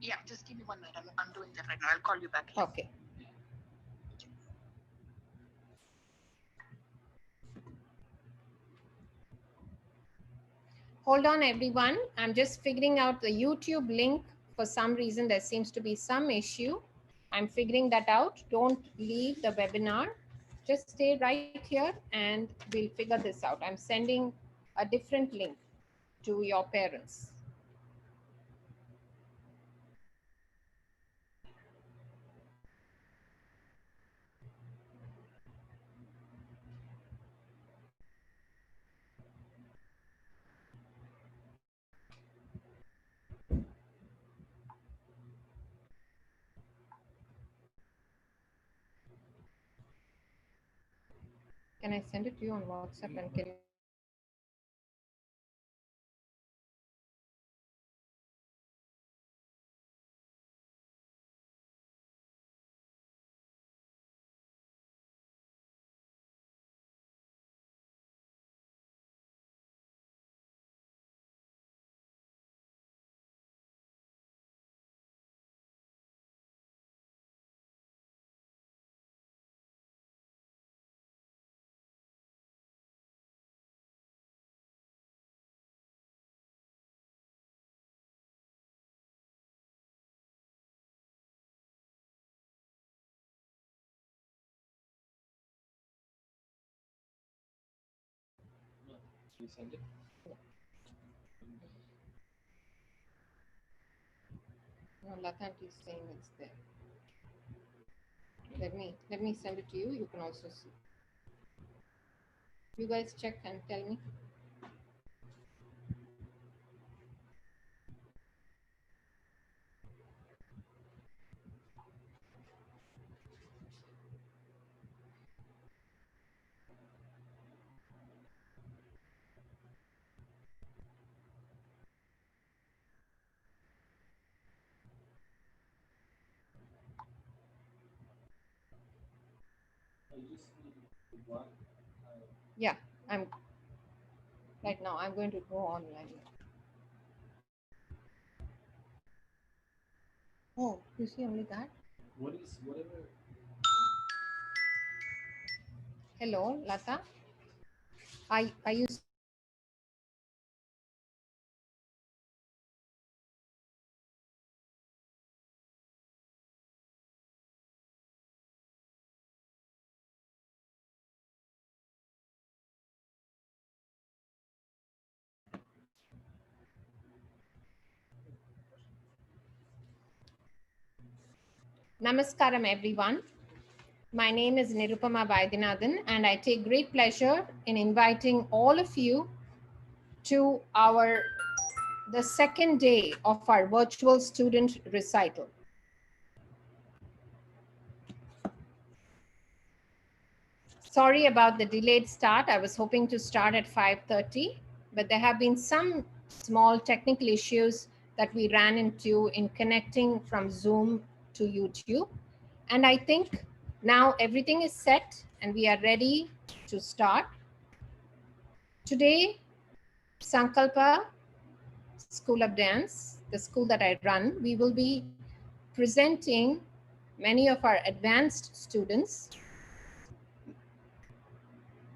Yeah, just give me 1 minute. I'm doing that right now. I'll call you back. Okay. Hold on, everyone. I'm just figuring out the YouTube link. For some reason, there seems to be some issue. I'm figuring that out. Don't leave the webinar. Just stay right here and we'll figure this out. I'm sending a different link to your parents. Can I send it to you on WhatsApp and can you see it? You send it? No, Latan is saying it's there. Let me send it to you. You can also see. You guys check and tell me. You just need one. Yeah, I'm right now. I'm going to go online. Oh, you see only that? What is whatever? Hello, Lata. Are you seeing it? Namaskaram, everyone. My name is Nirupama Vaidyanathan, and I take great pleasure in inviting all of you to the second day of our virtual student recital. Sorry about the delayed start. I was hoping to start at 5:30, but there have been some small technical issues that we ran into in connecting from Zoom to YouTube. And I think now everything is set and we are ready to start. Today, Sankalpa School of Dance, the school that I run, we will be presenting many of our advanced students.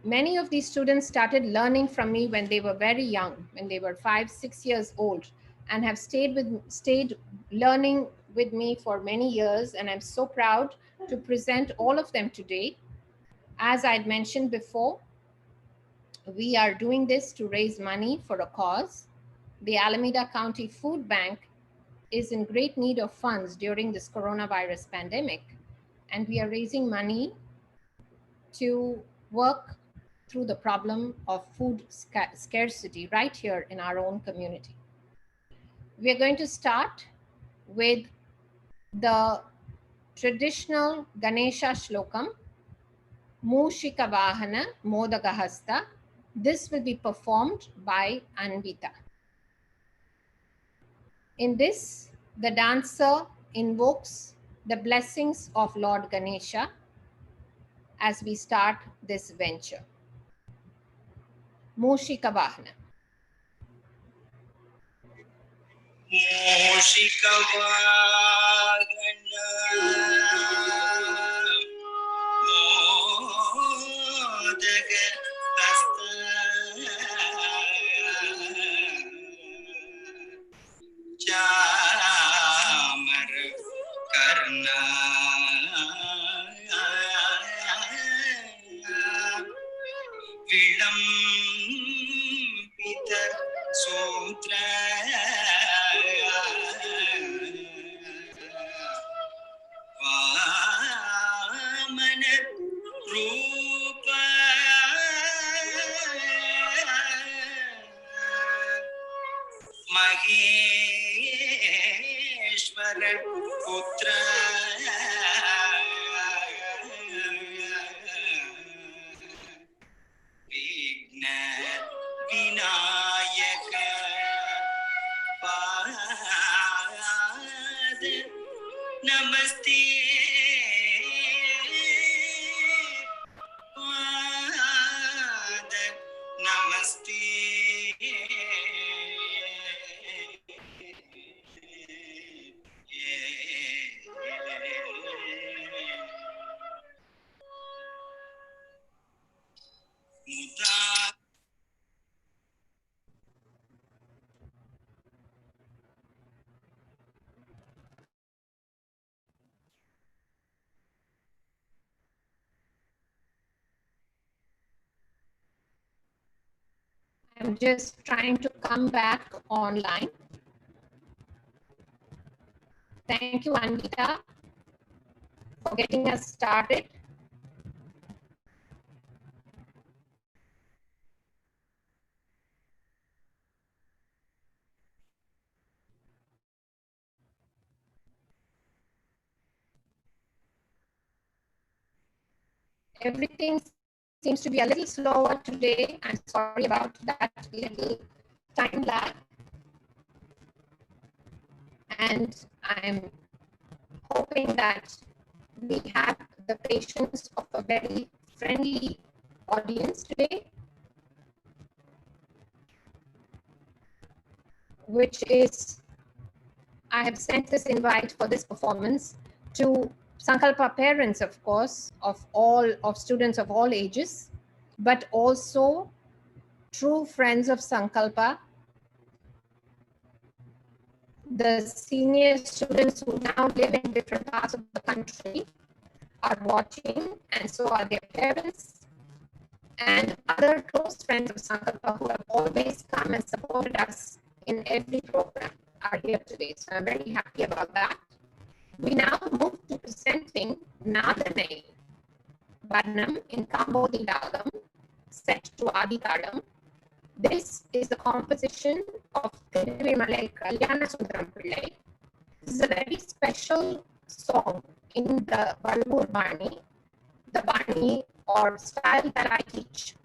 Many of these students started learning from me when they were very young, when they were 5, 6 years old, and have stayed learning with me for many years. And I'm so proud to present all of them today. As I'd mentioned before, we are doing this to raise money for a cause. The Alameda County Food Bank is in great need of funds during this coronavirus pandemic, and we are raising money to work through the problem of food scarcity right here in our own community. We are going to start with the traditional Ganesha Shlokam, Mushika Vahana Modagahasta. This will be performed by Anvita. In this, the dancer invokes the blessings of Lord Ganesha as we start this venture. Mushika Vahana. चामर करना विलंबित सूत्र वामन रूप महेश्वर पुत्र विघ्न विनायक पाद नमस्ते पाद नमस्ते मुद्रा I'm just trying to come back online. Thank you, Anvita, for getting us started. Everything seems to be a little slower today. I'm sorry about that little time lag. And I'm hoping that we have the patience of a very friendly audience today, which is, I have sent this invite for this performance to Sankalpa parents, of course, of students of all ages, but also true friends of Sankalpa, the senior students who now live in different parts of the country are watching, and so are their parents, and other close friends of Sankalpa who have always come and supported us in every program are here today. So I'm very happy about that. We now move to presenting Nadanai Varnam in Kambodi Ragam, set to Adi Talam. This is the composition of Malay Kalyana Sundaram Pillai. This is a very special song in the Valur Bani, the Bani or style that I teach.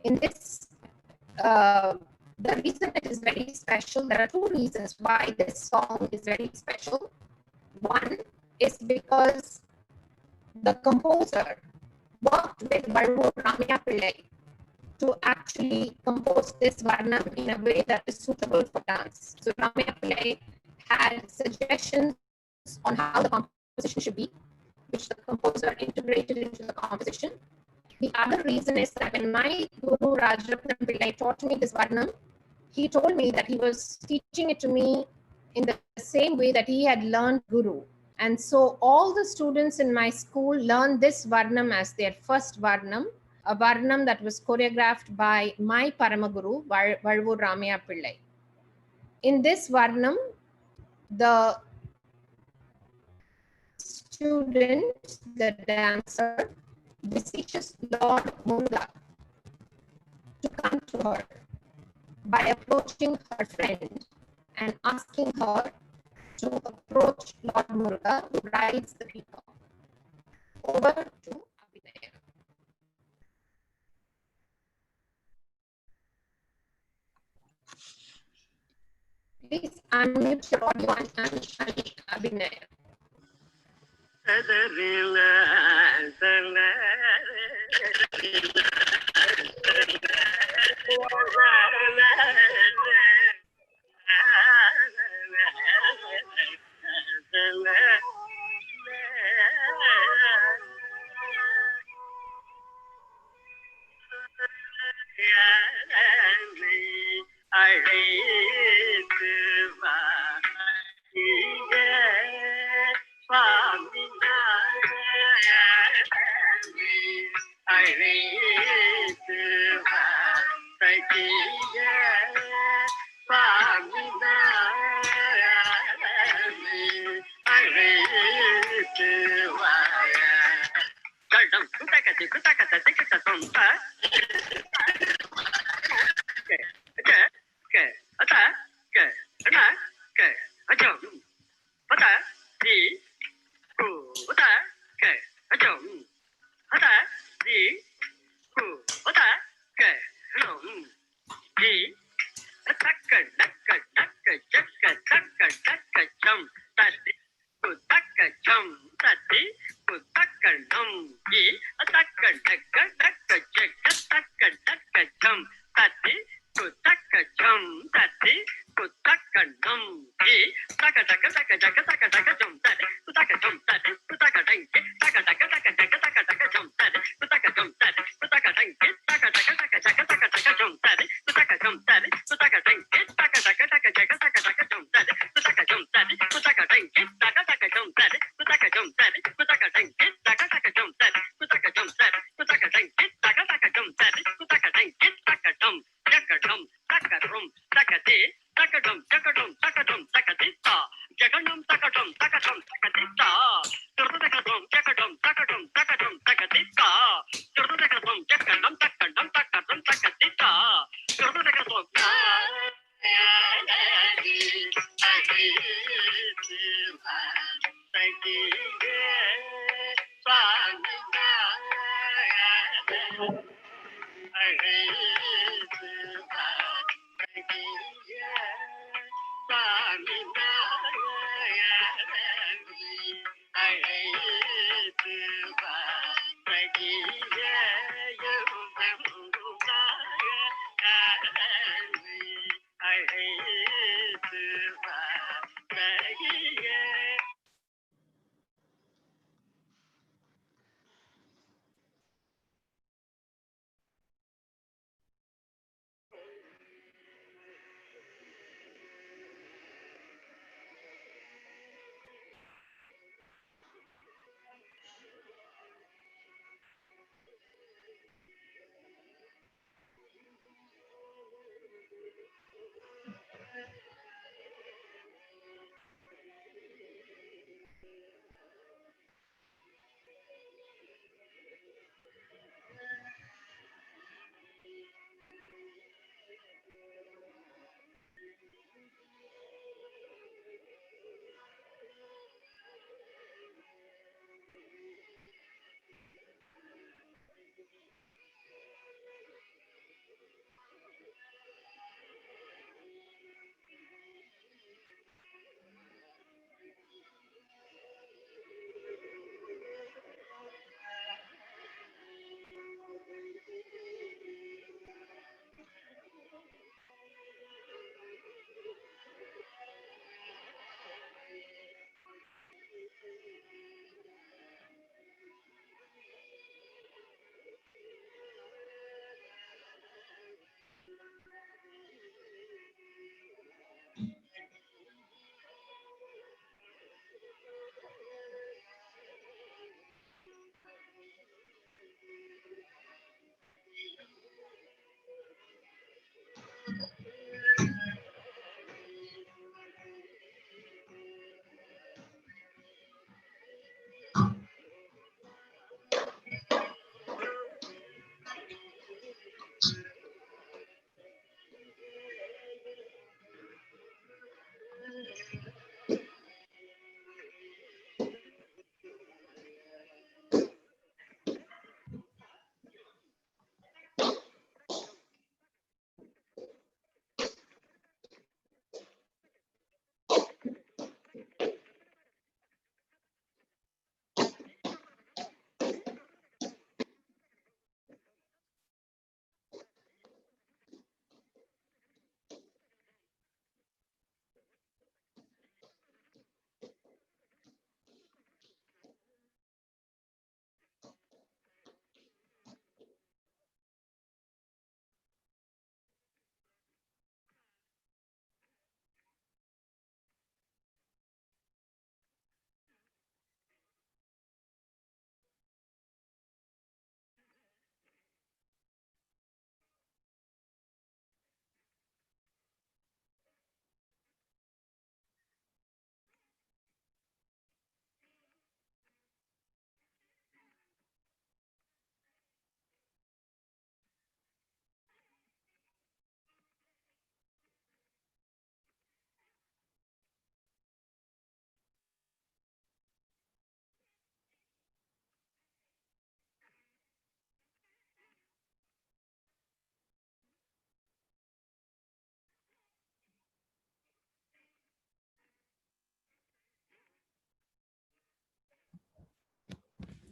In this, the reason it is very special, there are two reasons why this song is very special. One is because the composer worked with Valur Ramya Pillai to actually compose this Varnam in a way that is suitable for dance. So Ramya Pillai had suggestions on how the composition should be, which the composer integrated into the composition. The other reason is that when my Guru Rajaratnam Pillai taught me this Varnam, he told me that he was teaching it to me in the same way that he had learned Guru. And so all the students in my school learned this Varnam as their first Varnam, a Varnam that was choreographed by my Paramaguru, Valvur Ramaya Pillai. In this Varnam, the student, the dancer, beseeches Lord Muruga to come to her by approaching her friend and asking her to approach Lord Muruga, who rides the peacock. Over to Abhinaya. Please unmute your audio and Abhinaya.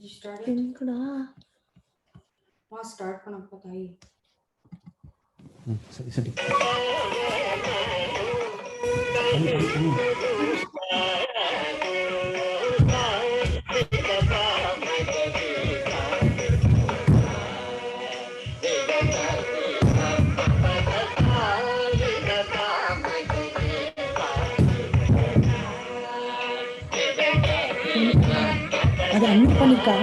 You started? Start பண்ண தாய். சரி சரி அது unmute பண்ணிக்கா.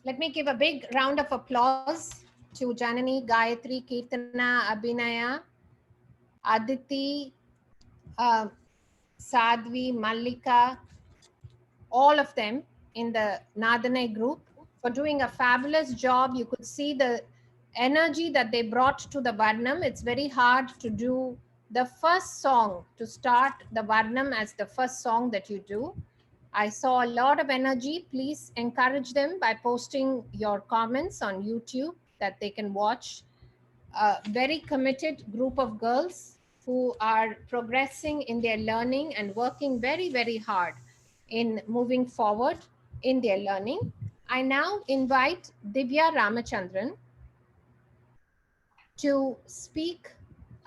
Let me give a big round of applause to Janani, Gayatri, Kirtana, Abhinaya, Aditi, uh, Sadhvi, Mallika, all of them in the Nadane group for doing a fabulous job. You could see the energy that they brought to the Varnam. It's very hard to do the first song, to start the Varnam as the first song that you do. I saw a lot of energy. Please encourage them by posting your comments on YouTube that they can watch. A very committed group of girls who are progressing in their learning and working very, very hard in moving forward in their learning. I now invite Divya Ramachandran to speak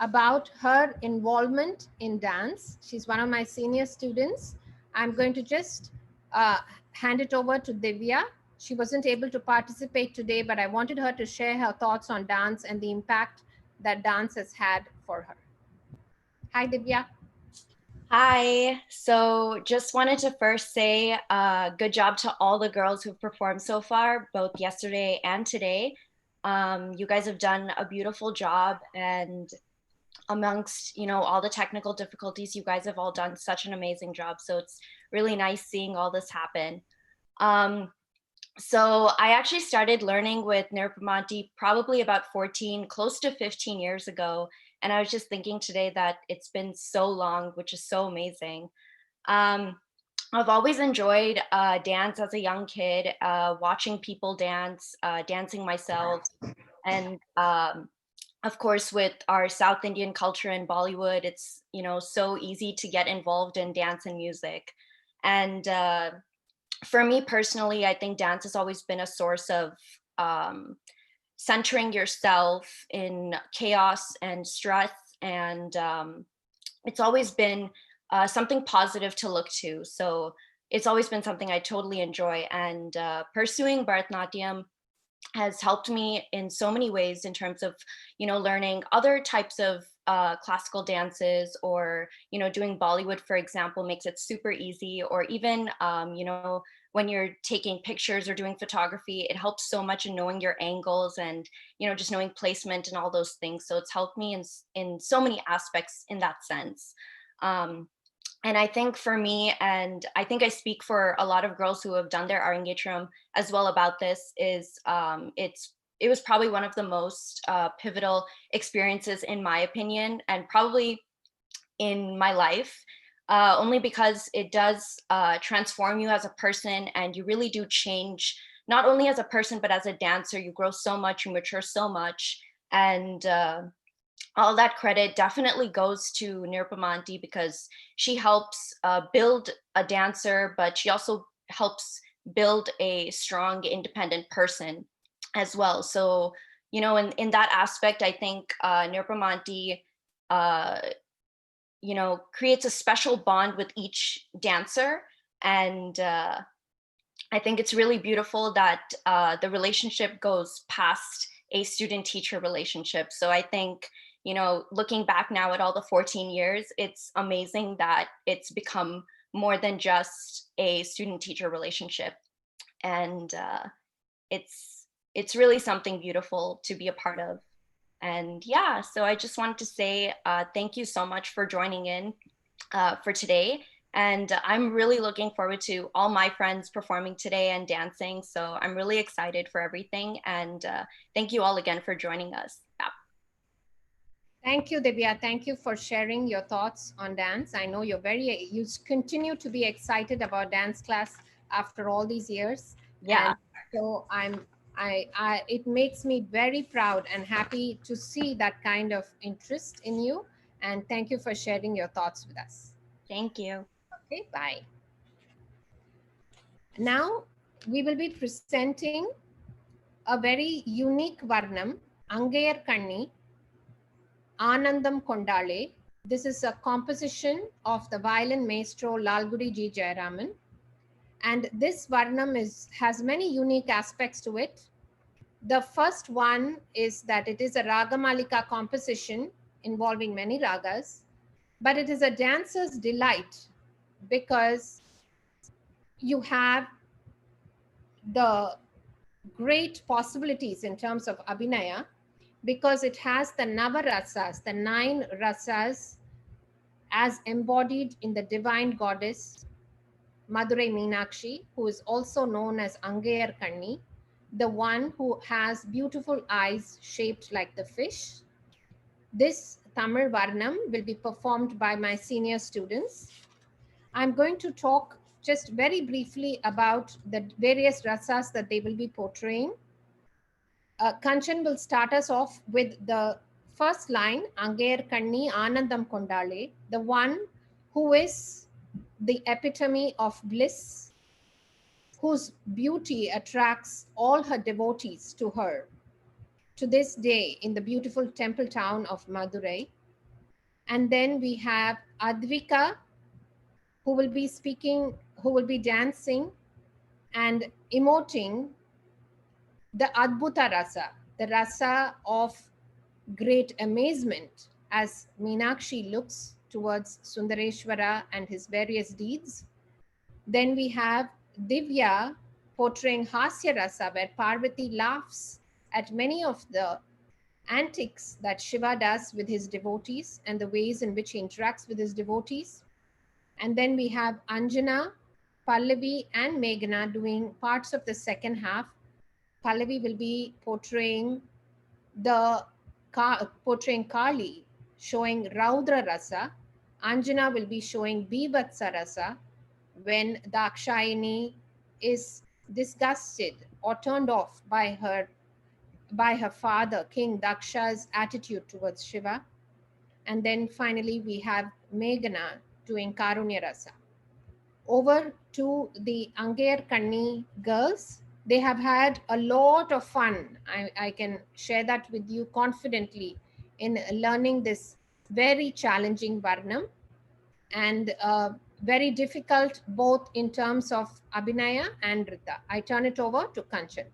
about her involvement in dance. She's one of my senior students. I'm going to just hand it over to Divya. She wasn't able to participate today, but I wanted her to share her thoughts on dance and the impact that dance has had for her. Hi, Divya. Hi. So just wanted to first say good job to all the girls who've performed so far, both yesterday and today. You guys have done a beautiful job, and amongst, all the technical difficulties, you guys have all done such an amazing job. So it's really nice seeing all this happen. So I actually started learning with Nirpamanti probably about 14, close to 15 years ago. And I was just thinking today that it's been so long, which is so amazing. I've always enjoyed dance as a young kid, watching people dance, dancing myself. And of course, with our South Indian culture in Bollywood, it's, so easy to get involved in dance and music. And for me personally, I think dance has always been a source of centering yourself in chaos and stress. And it's always been something positive to look to. So it's always been something I totally enjoy. And pursuing Bharatanatyam has helped me in so many ways in terms of, learning other types of classical dances, or doing Bollywood, for example, makes it super easy. Or even when you're taking pictures or doing photography, it helps so much in knowing your angles and just knowing placement and all those things. So it's helped me in so many aspects in that sense. um, and I think for me, and I think I speak for a lot of girls who have done their Arangetram as well about this, is it was probably one of the most pivotal experiences in my opinion, and probably in my life, only because it does transform you as a person, and you really do change, not only as a person but as a dancer. You grow so much, you mature so much, and all that credit definitely goes to Nirpamanti, because she helps build a dancer, but she also helps build a strong, independent person as well. So, in that aspect, I think Nirpamanti, uh, creates a special bond with each dancer. And I think it's really beautiful that the relationship goes past a student teacher relationship. So I think, looking back now at all the 14 years, it's amazing that it's become more than just a student teacher relationship. And it's really something beautiful to be a part of. And yeah, so I just wanted to say thank you so much for joining in for today. And I'm really looking forward to all my friends performing today and dancing. So I'm really excited for everything. And thank you all again for joining us. Yeah. Thank you, Divya. Thank you for sharing your thoughts on dance. I know you continue to be excited about dance class after all these years. Yeah. And so it makes me very proud and happy to see that kind of interest in you. And thank you for sharing your thoughts with us. Thank you. Okay, bye. Now we will be presenting a very unique Varnam, Angayar Kanni, Anandam Kondale. This is a composition of the violin maestro Lalgudi G. Jayaraman. And this Varnam has many unique aspects to it. The first one is that it is a Ragamalika composition involving many ragas, but it is a dancer's delight because you have the great possibilities in terms of Abhinaya, because it has the Navarasas, the 9 rasas as embodied in the divine goddess Madurai Meenakshi, who is also known as Angayar Kanni, the one who has beautiful eyes shaped like the fish. This Tamil Varnam will be performed by my senior students. I'm going to talk just very briefly about the various rasas that they will be portraying. Kanchan will start us off with the first line, Angayar Kanni Anandam Kondale, the one who is the epitome of bliss, whose beauty attracts all her devotees to her to this day in the beautiful temple town of Madurai. And then we have Advika, who will be speaking, who will be dancing and emoting the Adbhuta Rasa, the rasa of great amazement as Meenakshi looks towards Sundareshwara and his various deeds. Then we have Divya portraying Hasya Rasa, where Parvati laughs at many of the antics that Shiva does with his devotees and the ways in which he interacts with his devotees. And then we have Anjana, Pallavi, and Meghna doing parts of the second half. Pallavi will be portraying portraying Kali, showing Raudra Rasa. Anjana will be showing Bhivatsa Rasa, when Dakshayani is disgusted or turned off by her father, King Daksha's attitude towards Shiva. And then finally we have Meghana doing Karunya Rasa. Over to the Angayar Kanni girls. They have had a lot of fun. I can share that with you confidently in learning this very challenging Varnam, and very difficult both in terms of Abhinaya and Rita. I turn it over to Kanchan.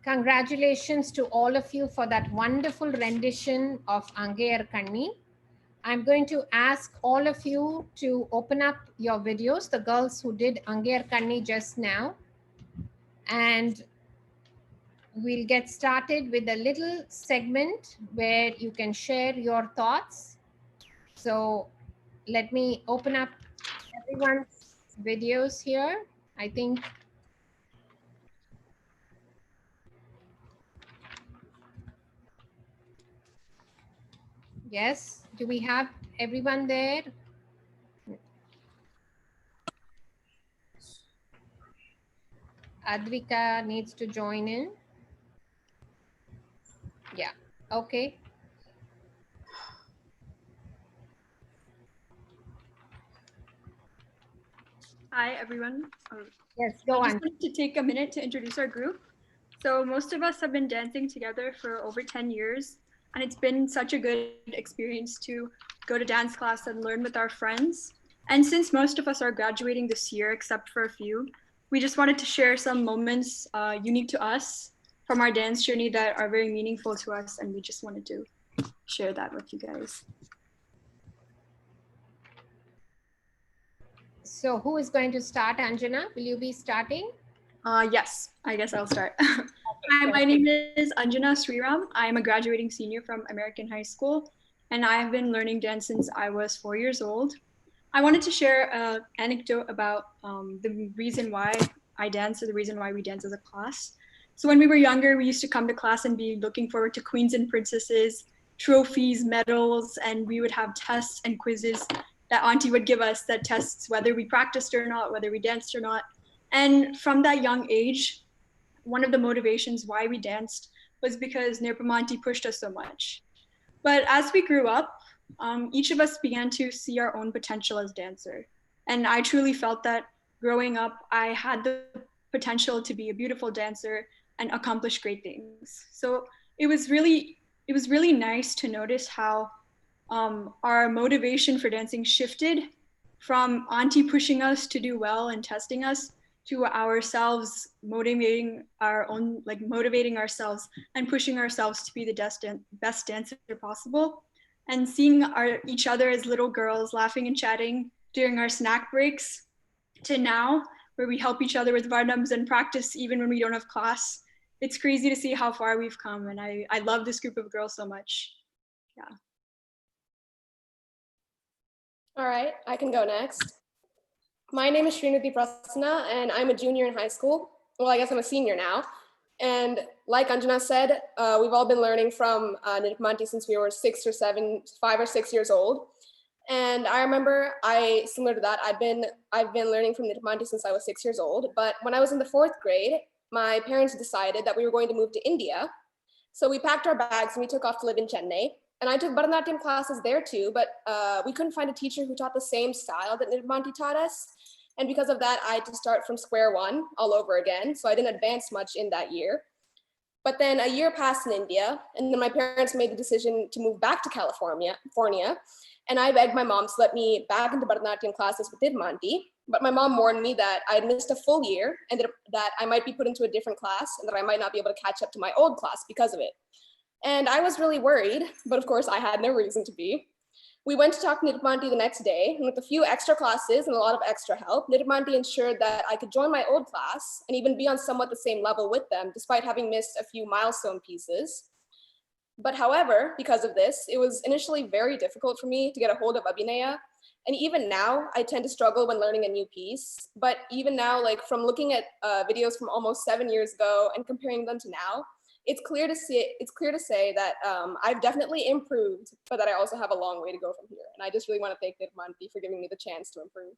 Congratulations to all of you for that wonderful rendition of Angayar Kanni. I'm going to ask all of you to open up your videos, the girls who did Angayar Kanni just now. And we'll get started with a little segment where you can share your thoughts. So let me open up everyone's videos here. I think, yes, do we have everyone there? Advika needs to join in. Yeah, okay. Hi, everyone. Yes, go I just on. wanted to take a minute to introduce our group. So most of us have been dancing together for over 10 years, and it's been such a good experience to go to dance class and learn with our friends. And since most of us are graduating this year, except for a few, we just wanted to share some moments unique to us from our dance journey that are very meaningful to us, and we just wanted to share that with you guys. So who is going to start, Anjana? Will you be starting? Yes, I guess I'll start. Hi, my name is Anjana Sriram. I am a graduating senior from American High School, and I have been learning dance since I was 4 years old. I wanted to share an anecdote about the reason why I dance, or the reason why we dance as a class. So when we were younger, we used to come to class and be looking forward to queens and princesses, trophies, medals, and we would have tests and quizzes that Auntie would give us that tests whether we practiced or not, whether we danced or not. And from that young age, one of the motivations why we danced was because Nirpamanti pushed us so much. But as we grew up, each of us began to see our own potential as dancer. And I truly felt that growing up, I had the potential to be a beautiful dancer and accomplish great things. So it was really nice to notice how our motivation for dancing shifted from Auntie pushing us to do well and testing us to ourselves motivating ourselves and pushing ourselves to be the best dancer possible, and seeing each other as little girls laughing and chatting during our snack breaks to now where we help each other with varnams and practice even when we don't have class. It's crazy to see how far we've come, and I love this group of girls so much. Yeah. All right, I can go next. My name is Srinidhi Prasanna, and I'm a junior in high school. Well, I guess I'm a senior now. And like Anjana said, we've all been learning from Nirpamanti since we were 5 or 6 years old. And I remember similar to that, I've been learning from Nirpamanti since I was 6 years old. But when I was in the 4th grade, my parents decided that we were going to move to India. So we packed our bags and we took off to live in Chennai. And I took Bharatanatyam classes there too, but we couldn't find a teacher who taught the same style that Nirmanti taught us. And because of that, I had to start from square one all over again. So I didn't advance much in that year. But then a year passed in India, and then my parents made the decision to move back to California. And I begged my mom to let me back into Bharatanatyam classes with Nirmanti. But my mom warned me that I had missed a full year and that I might be put into a different class and that I might not be able to catch up to my old class because of it. And I was really worried, but of course I had no reason to be. We went to talk to Nirpamanti the next day, and with a few extra classes and a lot of extra help, Nirpamanti ensured that I could join my old class and even be on somewhat the same level with them, despite having missed a few milestone pieces. But however, because of this, it was initially very difficult for me to get a hold of Abhinaya. And even now, I tend to struggle when learning a new piece. But even now, like from looking at videos from almost 7 years ago and comparing them to now, it's clear to say that I've definitely improved, but that I also have a long way to go from here. And I just really want to thank Nirmanti for giving me the chance to improve.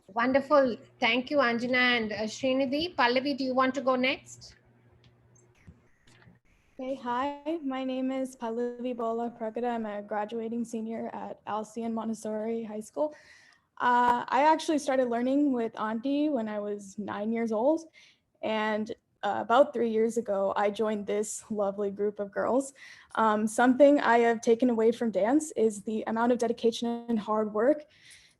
Wonderful. Thank you, Anjana and Srinidhi. Pallavi, do you want to go next? Okay, hi, my name is Pallavi Bola Prakada. I'm a graduating senior at Alcyon Montessori High School. I actually started learning with Auntie when I was 9 years old. And about 3 years ago, I joined this lovely group of girls. Something I have taken away from dance is the amount of dedication and hard work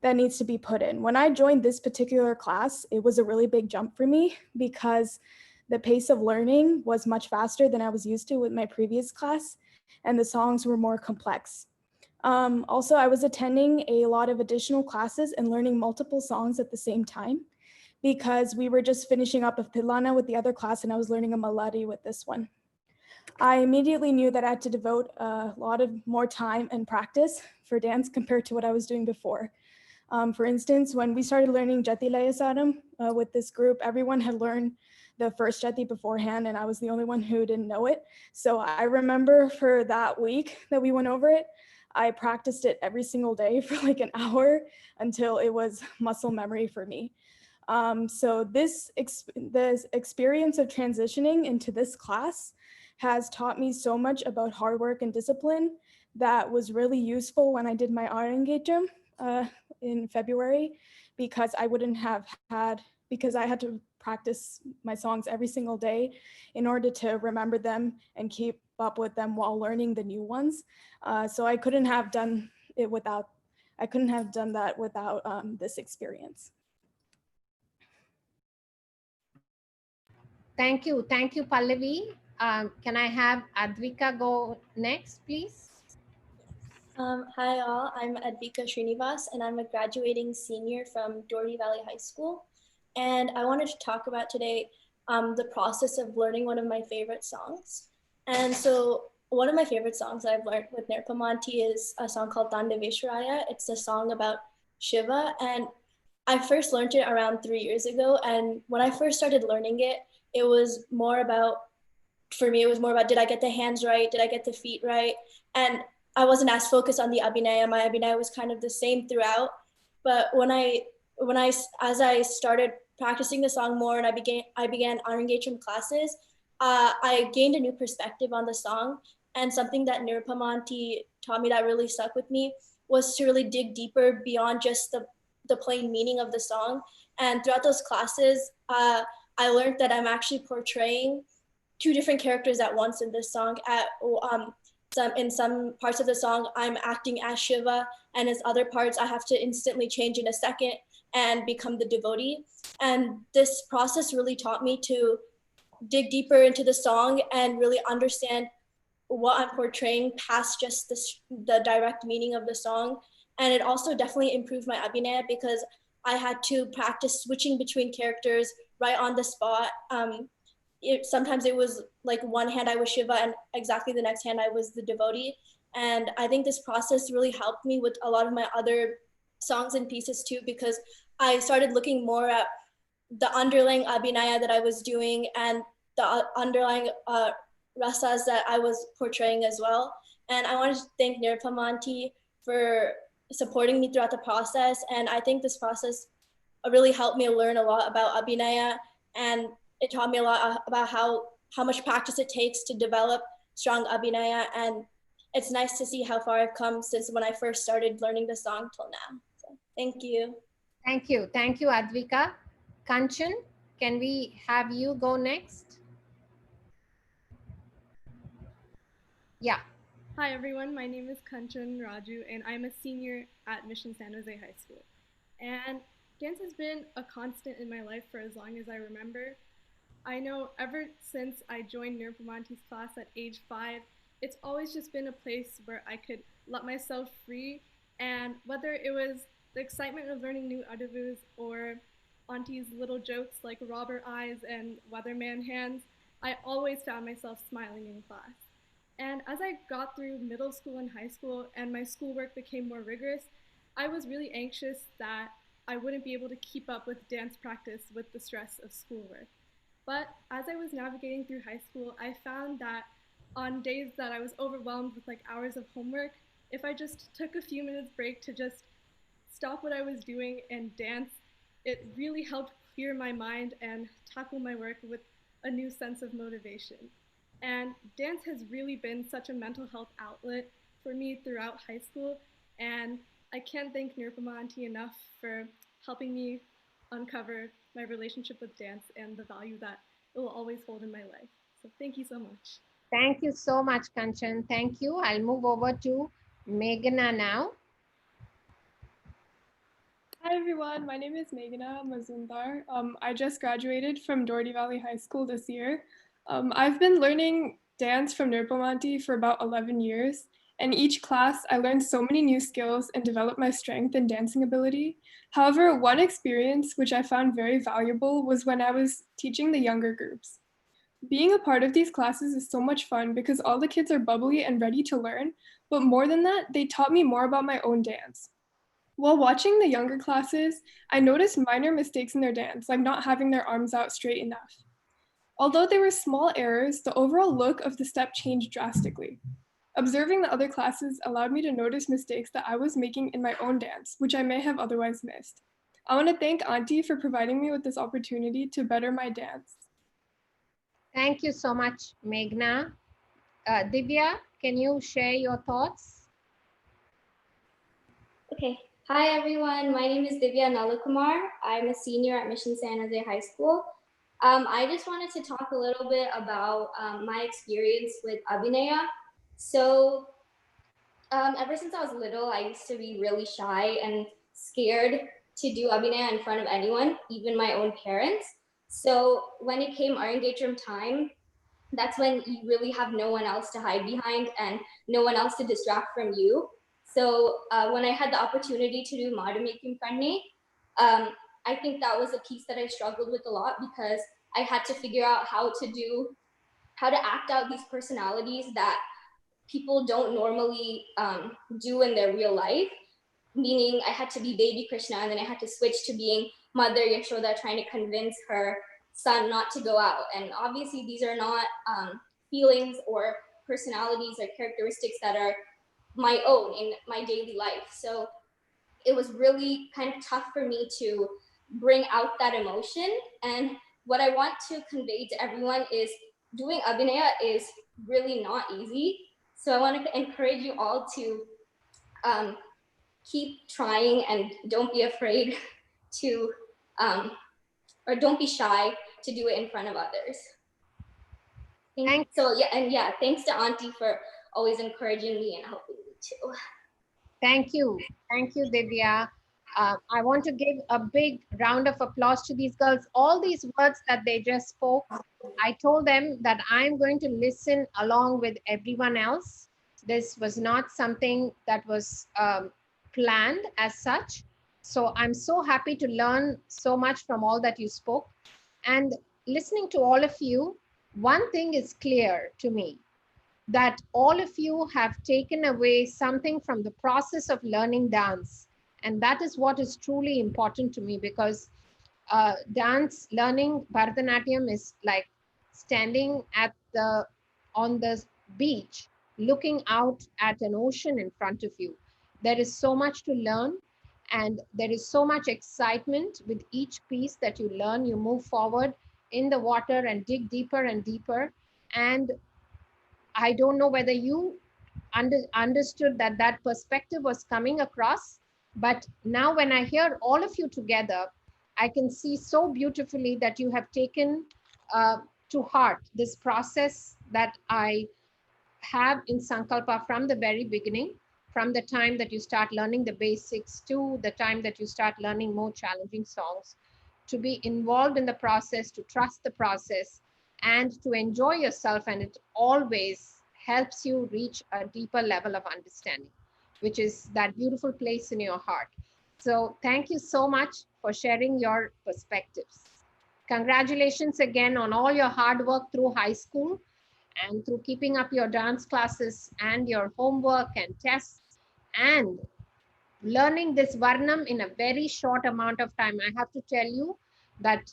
that needs to be put in. When I joined this particular class, it was a really big jump for me because the pace of learning was much faster than I was used to with my previous class, and the songs were more complex. Also, I was attending a lot of additional classes and learning multiple songs at the same time because we were just finishing up a Tilana with the other class and I was learning a Maladi with this one. I immediately knew that I had to devote a lot of more time and practice for dance compared to what I was doing before. For instance, when we started learning Jati Layasaram with this group, everyone had learned the first Jati beforehand, and I was the only one who didn't know it. So I remember for that week that we went over it, I practiced it every single day for like an hour until it was muscle memory for me. So this experience of transitioning into this class has taught me so much about hard work and discipline that was really useful when I did my art engagement in February because I wouldn't have had, because I had to practice my songs every single day in order to remember them and keep up with them while learning the new ones. So I couldn't have done it without, I couldn't have done that without this experience. Thank you, Pallavi. Can I have Advika go next, please? Hi all, I'm Advika Srinivas and I'm a graduating senior from Doherty Valley High School. And I wanted to talk about today the process of learning one of my favorite songs. And so one of my favorite songs that I've learned with Nirpamanti is a song called Dandaveshwaraya. It's a song about Shiva. And I first learned it around 3 years ago. And when I first started learning it, it was more about, for me, it was more about, did I get the hands right? Did I get the feet right? And I wasn't as focused on the abhinaya. My abhinaya was kind of the same throughout. But as I started practicing the song more and I began art engagement classes, I gained a new perspective on the song. And something that Nirupamanti taught me that really stuck with me was to really dig deeper beyond just the plain meaning of the song. And throughout those classes, I learned that I'm actually portraying two different characters at once in this song. In some parts of the song, I'm acting as Shiva, and in other parts, I have to instantly change in a second and become the devotee. And this process really taught me to dig deeper into the song and really understand what I'm portraying past just the direct meaning of the song. And it also definitely improved my abhinaya because I had to practice switching between characters right on the spot. Sometimes it was like one hand I was Shiva and exactly the next hand I was the devotee. And I think this process really helped me with a lot of my other songs and pieces too, because I started looking more at the underlying abhinaya that I was doing and the underlying rasas that I was portraying as well. And I wanted to thank Nirpamanti for supporting me throughout the process. And I think this process really helped me learn a lot about abhinaya, and it taught me a lot about how much practice it takes to develop strong abhinaya. And it's nice to see how far I've come since when I first started learning the song till now. So thank you. Thank you, Advika. Kanchan, can we have you go next? Yeah. Hi everyone, my name is Kanchan Raju and I'm a senior at Mission San Jose High School. And dance has been a constant in my life for as long as I remember. I know ever since I joined Nirpamanti's class at age 5, it's always just been a place where I could let myself free. And whether it was the excitement of learning new adavus or Auntie's little jokes like robber eyes and weatherman hands, I always found myself smiling in class. And as I got through middle school and high school and my schoolwork became more rigorous, I was really anxious that I wouldn't be able to keep up with dance practice with the stress of schoolwork. But as I was navigating through high school, I found that on days that I was overwhelmed with like hours of homework, if I just took a few minutes break to just stop what I was doing and dance, it really helped clear my mind and tackle my work with a new sense of motivation. And dance has really been such a mental health outlet for me throughout high school. And I can't thank Nirupama Auntie enough for helping me uncover my relationship with dance and the value that it will always hold in my life. So thank you so much. Thank you so much, Kanchan. Thank you. I'll move over to Meghana now. Hi everyone, my name is Meghana Mazumdar. I just graduated from Doherty Valley High School this year. I've been learning dance from Nirpomanti for about 11 years, and each class I learned so many new skills and developed my strength and dancing ability. However, one experience which I found very valuable was when I was teaching the younger groups. Being a part of these classes is so much fun because all the kids are bubbly and ready to learn, but more than that, they taught me more about my own dance. While watching the younger classes, I noticed minor mistakes in their dance, like not having their arms out straight enough. Although they were small errors, the overall look of the step changed drastically. Observing the other classes allowed me to notice mistakes that I was making in my own dance, which I may have otherwise missed. I want to thank Auntie for providing me with this opportunity to better my dance. Thank you so much, Meghna. Divya, can you share your thoughts? Okay. Hi, everyone. My name is Divya Nalakumar. I'm a senior at Mission San Jose High School. I just wanted to talk a little bit about my experience with Abhinaya. So ever since I was little, I used to be really shy and scared to do Abhinaya in front of anyone, even my own parents. So when it came Arungetram time, that's when you really have no one else to hide behind and no one else to distract from you. So when I had the opportunity to do Madhumekam Kanni, I think that was a piece that I struggled with a lot because I had to figure out how to act out these personalities that people don't normally do in their real life. Meaning I had to be baby Krishna and then I had to switch to being Mother Yashoda trying to convince her son not to go out. And obviously these are not feelings or personalities or characteristics that are my own in my daily life. So it was really kind of tough for me to bring out that emotion. And what I want to convey to everyone is doing Abhinaya is really not easy. So I want to encourage you all to keep trying and don't be afraid to, or don't be shy to do it in front of others. So yeah, thanks to Auntie for always encouraging me and helping me too. Thank you. Thank you, Divya. I want to give a big round of applause to these girls. All these words that they just spoke, I told them that I'm going to listen along with everyone else. This was not something that was planned as such. So I'm so happy to learn so much from all that you spoke. And listening to all of you, one thing is clear to me, that all of you have taken away something from the process of learning dance. And that is what is truly important to me, because dance learning Bharatanatyam is like standing on the beach, looking out at an ocean in front of you. There is so much to learn, and there is so much excitement with each piece that you learn. You move forward in the water and dig deeper and deeper. And I don't know whether you understood that that perspective was coming across, but now when I hear all of you together, I can see so beautifully that you have taken to heart this process that I have in Sankalpa from the very beginning, from the time that you start learning the basics to the time that you start learning more challenging songs, to be involved in the process, to trust the process, and to enjoy yourself. And it always helps you reach a deeper level of understanding, which is that beautiful place in your heart. So thank you so much for sharing your perspectives. Congratulations again on all your hard work through high school and through keeping up your dance classes and your homework and tests and learning this Varnam in a very short amount of time. I have to tell you that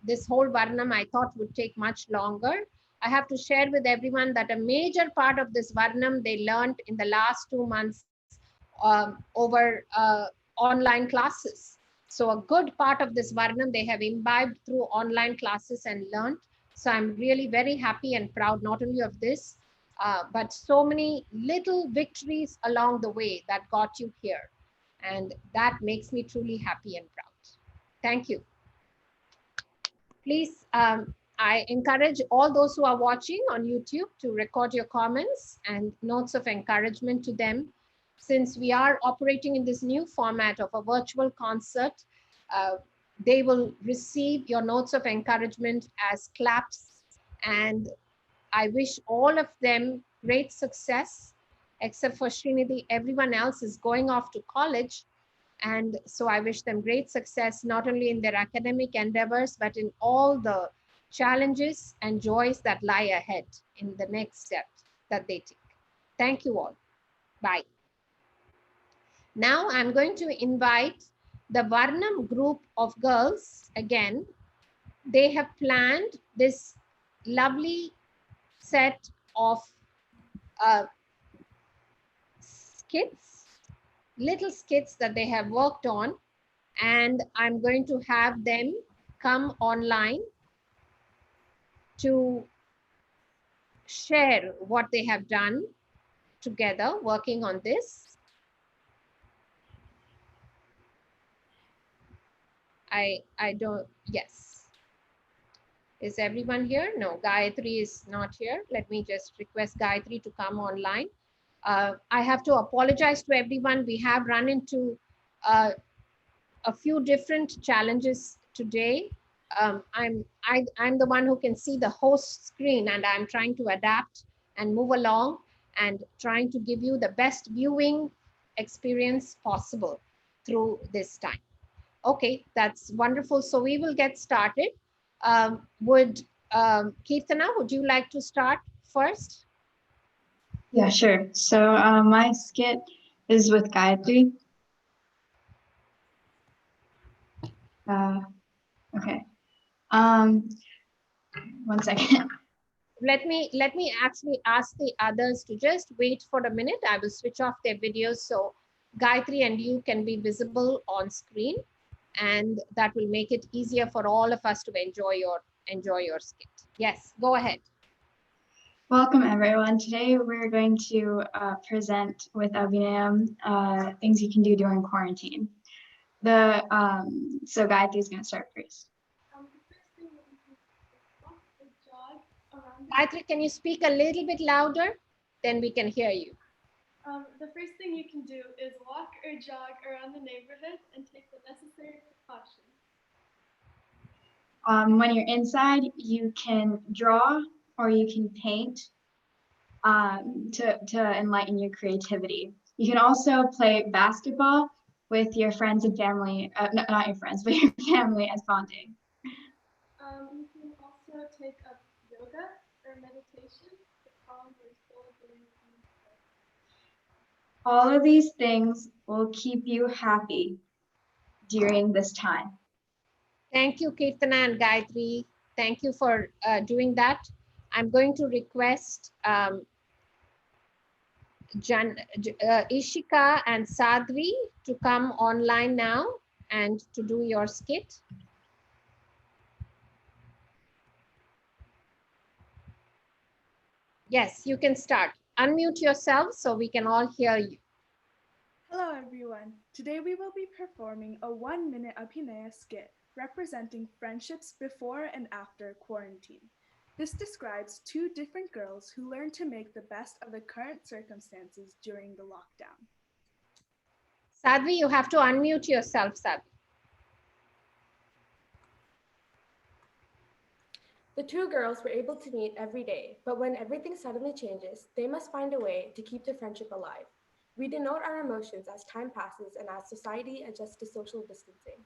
this whole Varnam I thought would take much longer. I have to share with everyone that a major part of this Varnam they learned in the last 2 months over online classes. So a good part of this Varnam they have imbibed through online classes and learned. So I'm really very happy and proud not only of this, but so many little victories along the way that got you here. And that makes me truly happy and proud. Thank you. Please, I encourage all those who are watching on YouTube to record your comments and notes of encouragement to them. Since we are operating in this new format of a virtual concert, uh, they will receive your notes of encouragement as claps. And I wish all of them great success, except for Srinidhi. Everyone else is going off to college. And so I wish them great success, not only in their academic endeavors, but in all the challenges and joys that lie ahead in the next step that they take. Thank you all. Bye. Now I'm going to invite the Varnam group of girls again. They have planned this lovely set of skits, little skits that they have worked on, and I'm going to have them come online to share what they have done together working on this. I don't, yes. Is everyone here? No, Gayatri is not here. Let me just request Gayatri to come online. I have to apologize to everyone. We have run into a few different challenges today. I'm the one who can see the host screen, and I'm trying to adapt and move along and trying to give you the best viewing experience possible through this time. Okay, that's wonderful. So we will get started. Kirtana, would you like to start first? Yeah, sure. So my skit is with Gayatri. Okay. One second. Let me actually ask the others to just wait for a minute. I will switch off their videos so Gayatri and you can be visible on screen, and that will make it easier for all of us to enjoy your skit. Yes, go ahead. Welcome everyone. Today we're going to present with Abhinayam things you can do during quarantine. So Gayatri is going to start first. Gayatri, can you speak a little bit louder? Then we can hear you. The first thing you can do is walk or jog around the neighborhood and take the necessary precautions. When you're inside, you can draw or you can paint to enlighten your creativity. You can also play basketball with your friends and family, not your friends, but your family as bonding. You can also take up yoga or meditation to calm your soul during the day. All of these things will keep you happy during this time. Thank you, Kirtana and Gayatri. Thank you for doing that. I'm going to request Ishika and Sadri to come online now and to do your skit. Yes, you can start. Unmute yourself so we can all hear you. Hello everyone. Today we will be performing a 1-minute Abhinaya skit representing friendships before and after quarantine. This describes two different girls who learn to make the best of the current circumstances during the lockdown. Sadvi, you have to unmute yourself, Sadvi. The two girls were able to meet every day, but when everything suddenly changes, they must find a way to keep their friendship alive. We denote our emotions as time passes and as society adjusts to social distancing.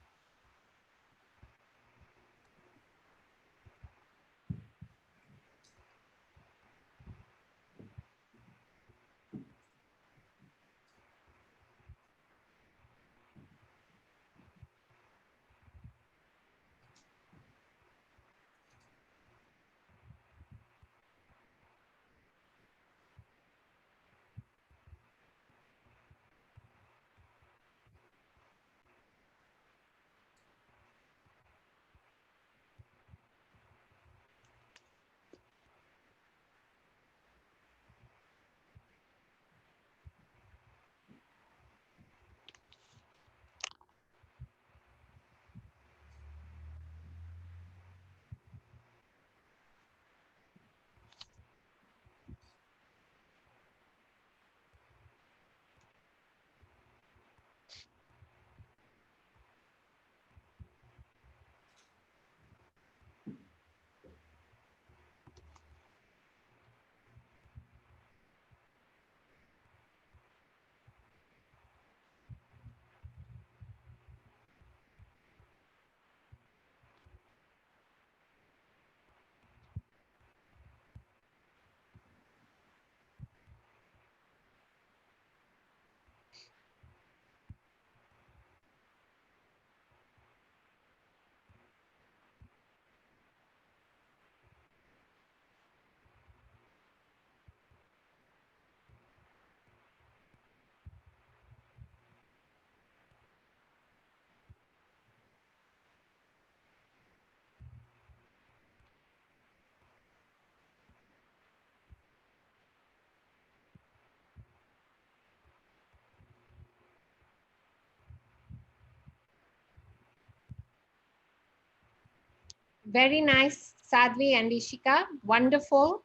Very nice, Sadhvi and Ishika. Wonderful,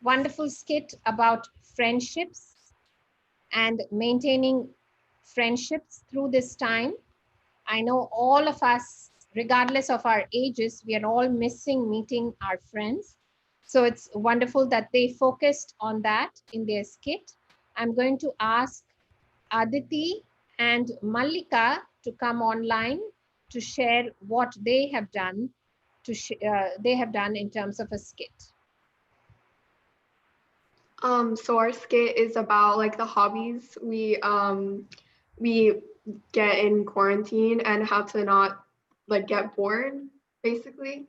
wonderful skit about friendships and maintaining friendships through this time. I know all of us, regardless of our ages, we are all missing meeting our friends. So it's wonderful that they focused on that in their skit. I'm going to ask Aditi and Mallika to come online to share what they have done in terms of a skit. So our skit is about like the hobbies we get in quarantine and how to not like get bored, basically.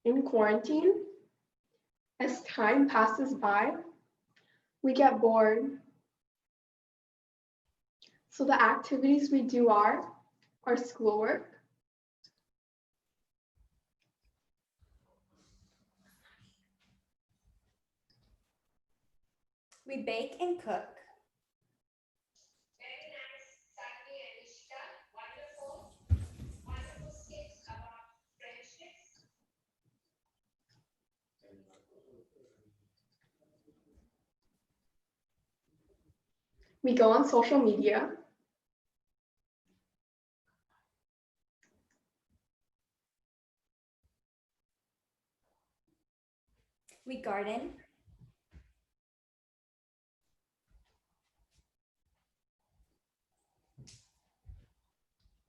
In quarantine, as time passes by, we get bored. So the activities we do are our schoolwork, we bake and cook, we go on social media, we garden,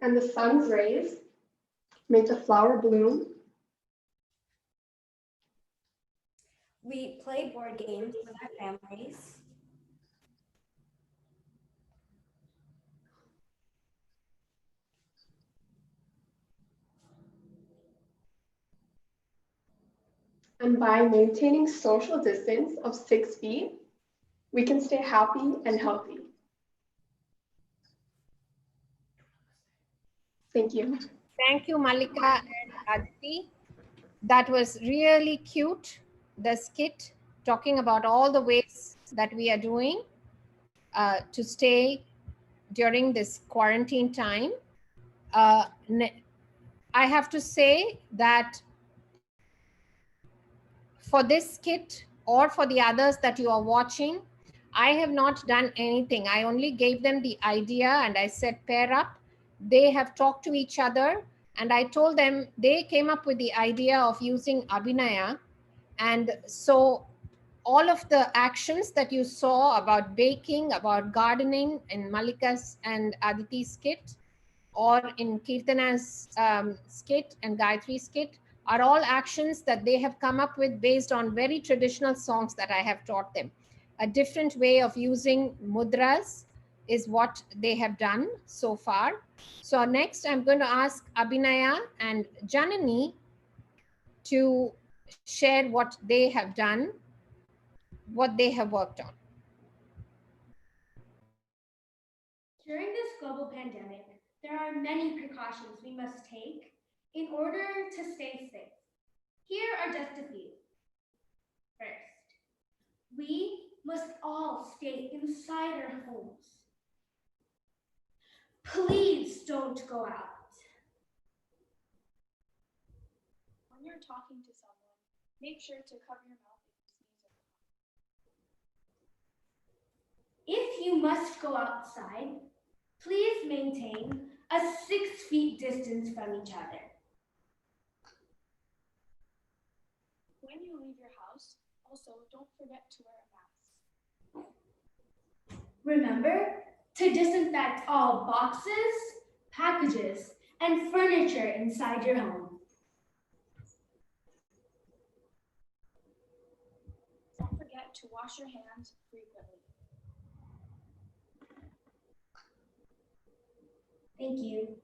and the sun's rays make the flower bloom. we play board games with our families, And by maintaining social distance of 6 feet, we can stay happy and healthy. Thank you. Thank you, Mallika and Aditi. That was really cute, the skit, talking about all the ways that we are doing to stay during this quarantine time. I have to say that for this skit or for the others that you are watching, I have not done anything. I only gave them the idea and I said pair up. They have talked to each other and I told them they came up with the idea of using Abhinaya. And so all of the actions that you saw about baking, about gardening in Mallika's and Aditi's skit, or in Kirtana's skit and Gayatri's skit, are all actions that they have come up with based on very traditional songs that I have taught them. A different way of using mudras is what they have done so far. So next I'm going to ask Abhinaya and Janani to share what they have done, what they have worked on. During this global pandemic, there are many precautions we must take in order to stay safe. Here are just a few. First, we must all stay inside our homes. Please don't go out. When you're talking to someone, make sure to cover your mouth if you sneeze or cough. If you must go outside, please maintain a 6 feet distance from each other. When you leave your house, also don't forget to wear a mask. Remember to disinfect all boxes, packages, and furniture inside your home. Don't forget to wash your hands frequently. Thank you.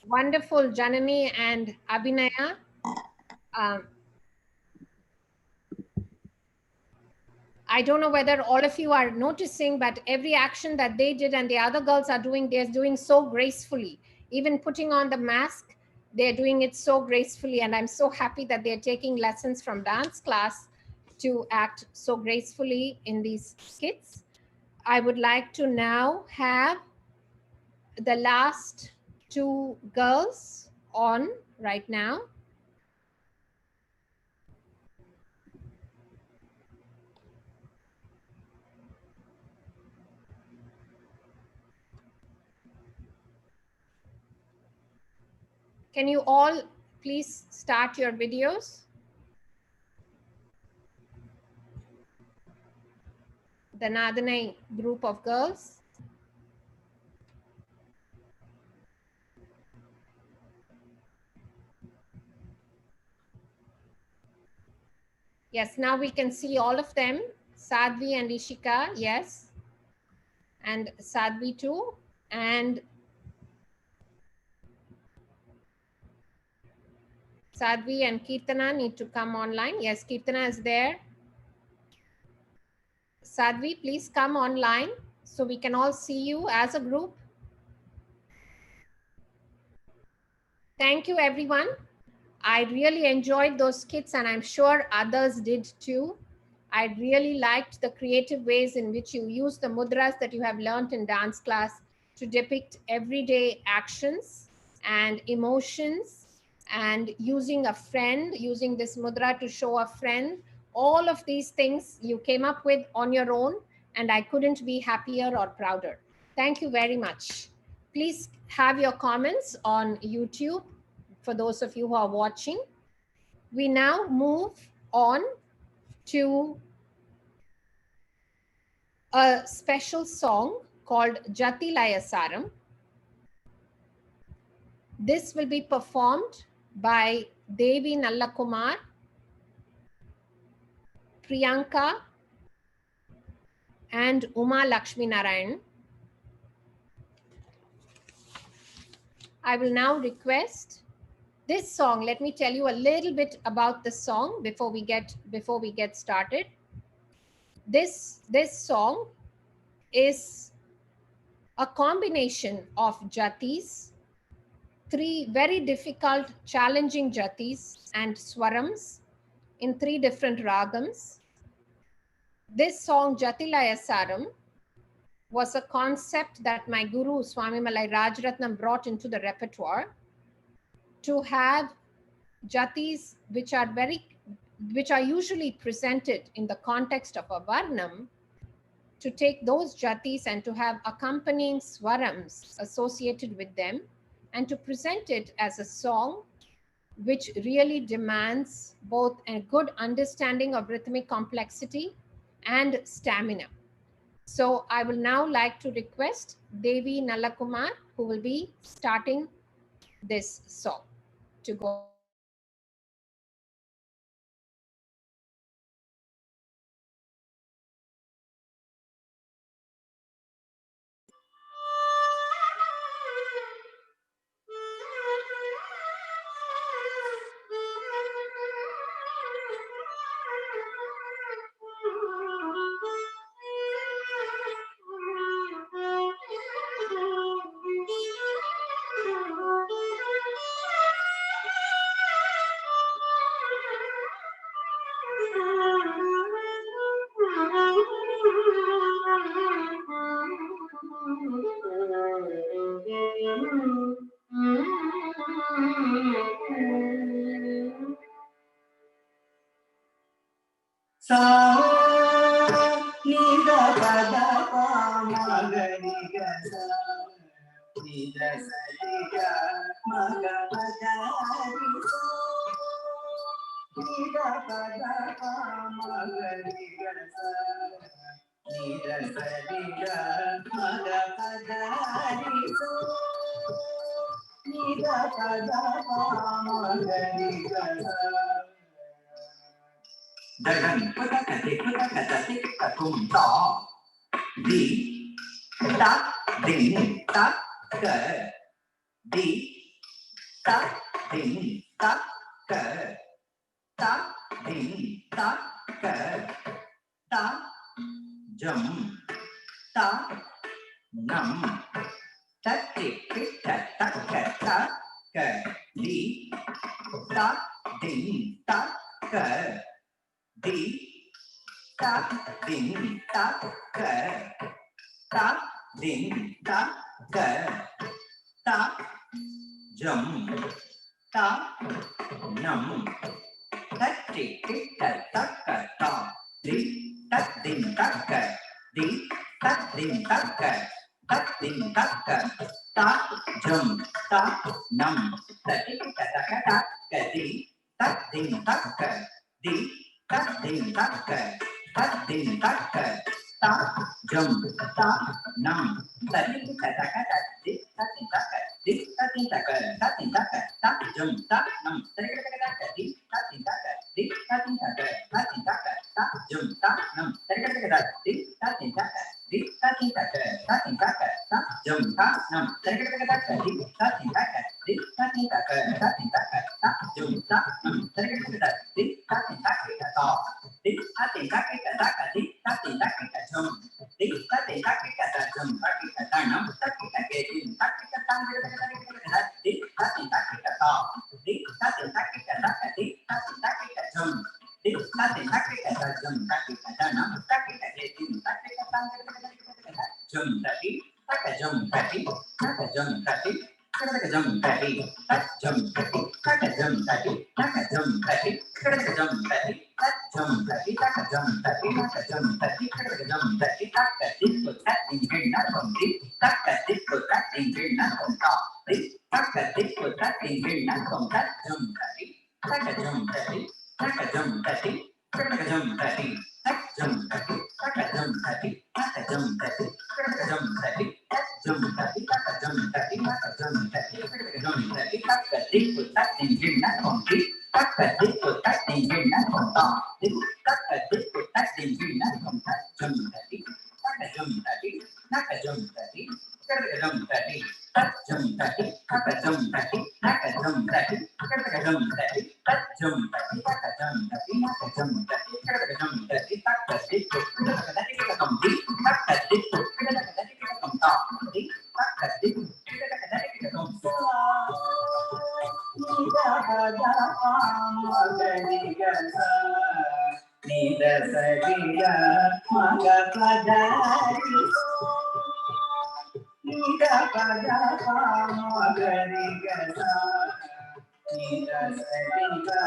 Wonderful, Janani and Abhinaya. I don't know whether all of you are noticing, but every action that they did and the other girls are doing, they're doing so gracefully. Even putting on the mask, they're doing it so gracefully. And I'm so happy that they're taking lessons from dance class to act so gracefully in these skits. I would like to now have the last two girls on right now. Can you all please start your videos? The Nadanai group of girls. Yes, now we can see all of them. Sadhvi and Ishika, yes. And Sadhvi too. And Sadhvi and Kirtana need to come online. Yes, Kirtana is there. Sadhvi, please come online so we can all see you as a group. Thank you, everyone. I really enjoyed those skits and I'm sure others did too. I really liked the creative ways in which you use the mudras that you have learned in dance class to depict everyday actions and emotions, and using a friend, using this mudra to show a friend. All of these things you came up with on your own, and I couldn't be happier or prouder. Thank you very much. Please have your comments on YouTube for those of you who are watching. We now move on to a special song called Jatilaya Saram. This will be performed by Devi Nallakumar, Priyanka, and Uma Lakshmi Narayan. I will now request this song. Let me tell you a little bit about the song before we get started. This song is a combination of jatis, three very difficult, challenging jatis and swarams in three different ragams. This song, Jatilaya Saram, was a concept that my guru, Swami Malai Rajratnam, brought into the repertoire to have jatis which are usually presented in the context of a varnam, to take those jatis and to have accompanying swarams associated with them, and to present it as a song which really demands both a good understanding of rhythmic complexity and stamina. So I will now like to request Devi Nallakumar, who will be starting this song, to go ahead. Sa ni da pa da pa ma ga ni ga sa ni da sa ni ga ma ga pa da ni sa ni da pa da pa ma ga ni ga sa ni da sa ni ga ma ga pa da ni sa ni da pa da pa ma ga ni ga sa. Dagan pada kata tik katum ta di ta ding ta ke di ta ding ta ke ta ding ta ke ta jam ta nam ta tik ta ta ke di ta ding ta ke di ta din ta ka ta din ta ka ta jum ta nam ta ti ti ta ta ka ta di ta din ta ka di ta din ta ka ta din ta ka ta jum ta nam ta ti ti ta ta ka ta ka di ta din ta ka di ta din ta ka ta din ta ka ta jum ta nam ta ti ti ta ta ka ta di ta din ta ka di ta din ta ka ta din ta ka ta jum ta nam ta ti ti ta ka di ta din ta ka di ta din ta ka ta din ta ka ta jum ta nam ta ti ti ta di ta din ta ka di ta din ta ka ta din ta ka ta jum ta nam ta ti ti ta di ta din ta ka di ta din ta ka ta din ta ka ta jum ta nam ta ti ti ta di ta din ta ka ta di ta din ta ka ta ka di ta din ta ka jum di ta din ta ka ta jum ta ka ta nam ta ka ta ke din ta ka ta di ta din ta ka ta di ta din ta ka ta ka di ta din ta ka jum di ta din ta ka ta jum ta ka ta nam ta ka ta ke din ta ka ta jum ta di ta ka jum ta di ta ka jum ta di ta ka jum ta di ta jum ta di ta ka jum ta di ta ka jum ta di ta ka jum ta di ta jum ta di ta ka jum ta di ta ka jum ta di ta ka jum ta di ta ka di ko ta din ke na kon di ta ka di ko ta din ke na kon ta di ta ka di ko ta din ke na kon ta jum ta di ta ka jum ta di ta ka jum ta di ta ka jum ta di ta jum ta di ta ka jum ta di ta ka jum ta di ta ka jum ta di ta jum ta di ta ka jum ta di ta ka jum ta di ta ka jum ta di ta ka di ko ta din ke na kon di ta ka di ko ta din ke na kon ta di ta ka di ko ta din ke na kon ta jum ta di ta ka jum ta di ta ka jum ta di ta ka jum ta di ta jum ta di ta ka jum ta di ta ka jum ta di ta ka jum ta di ta jum ta di ta ka jum ta di ta ka jum ta di ta ka jum ta di ta ka di ko ta ka di ka kom di ta ka di ko ta ka di ka kom ta di ta ka di ko ta ka di ka kom sa ni da ha da pa ma ga ni ga sa ni da sa di ga ma ga pa da ri ni da pa da pa ma ga ni ga sa ni da sa di ga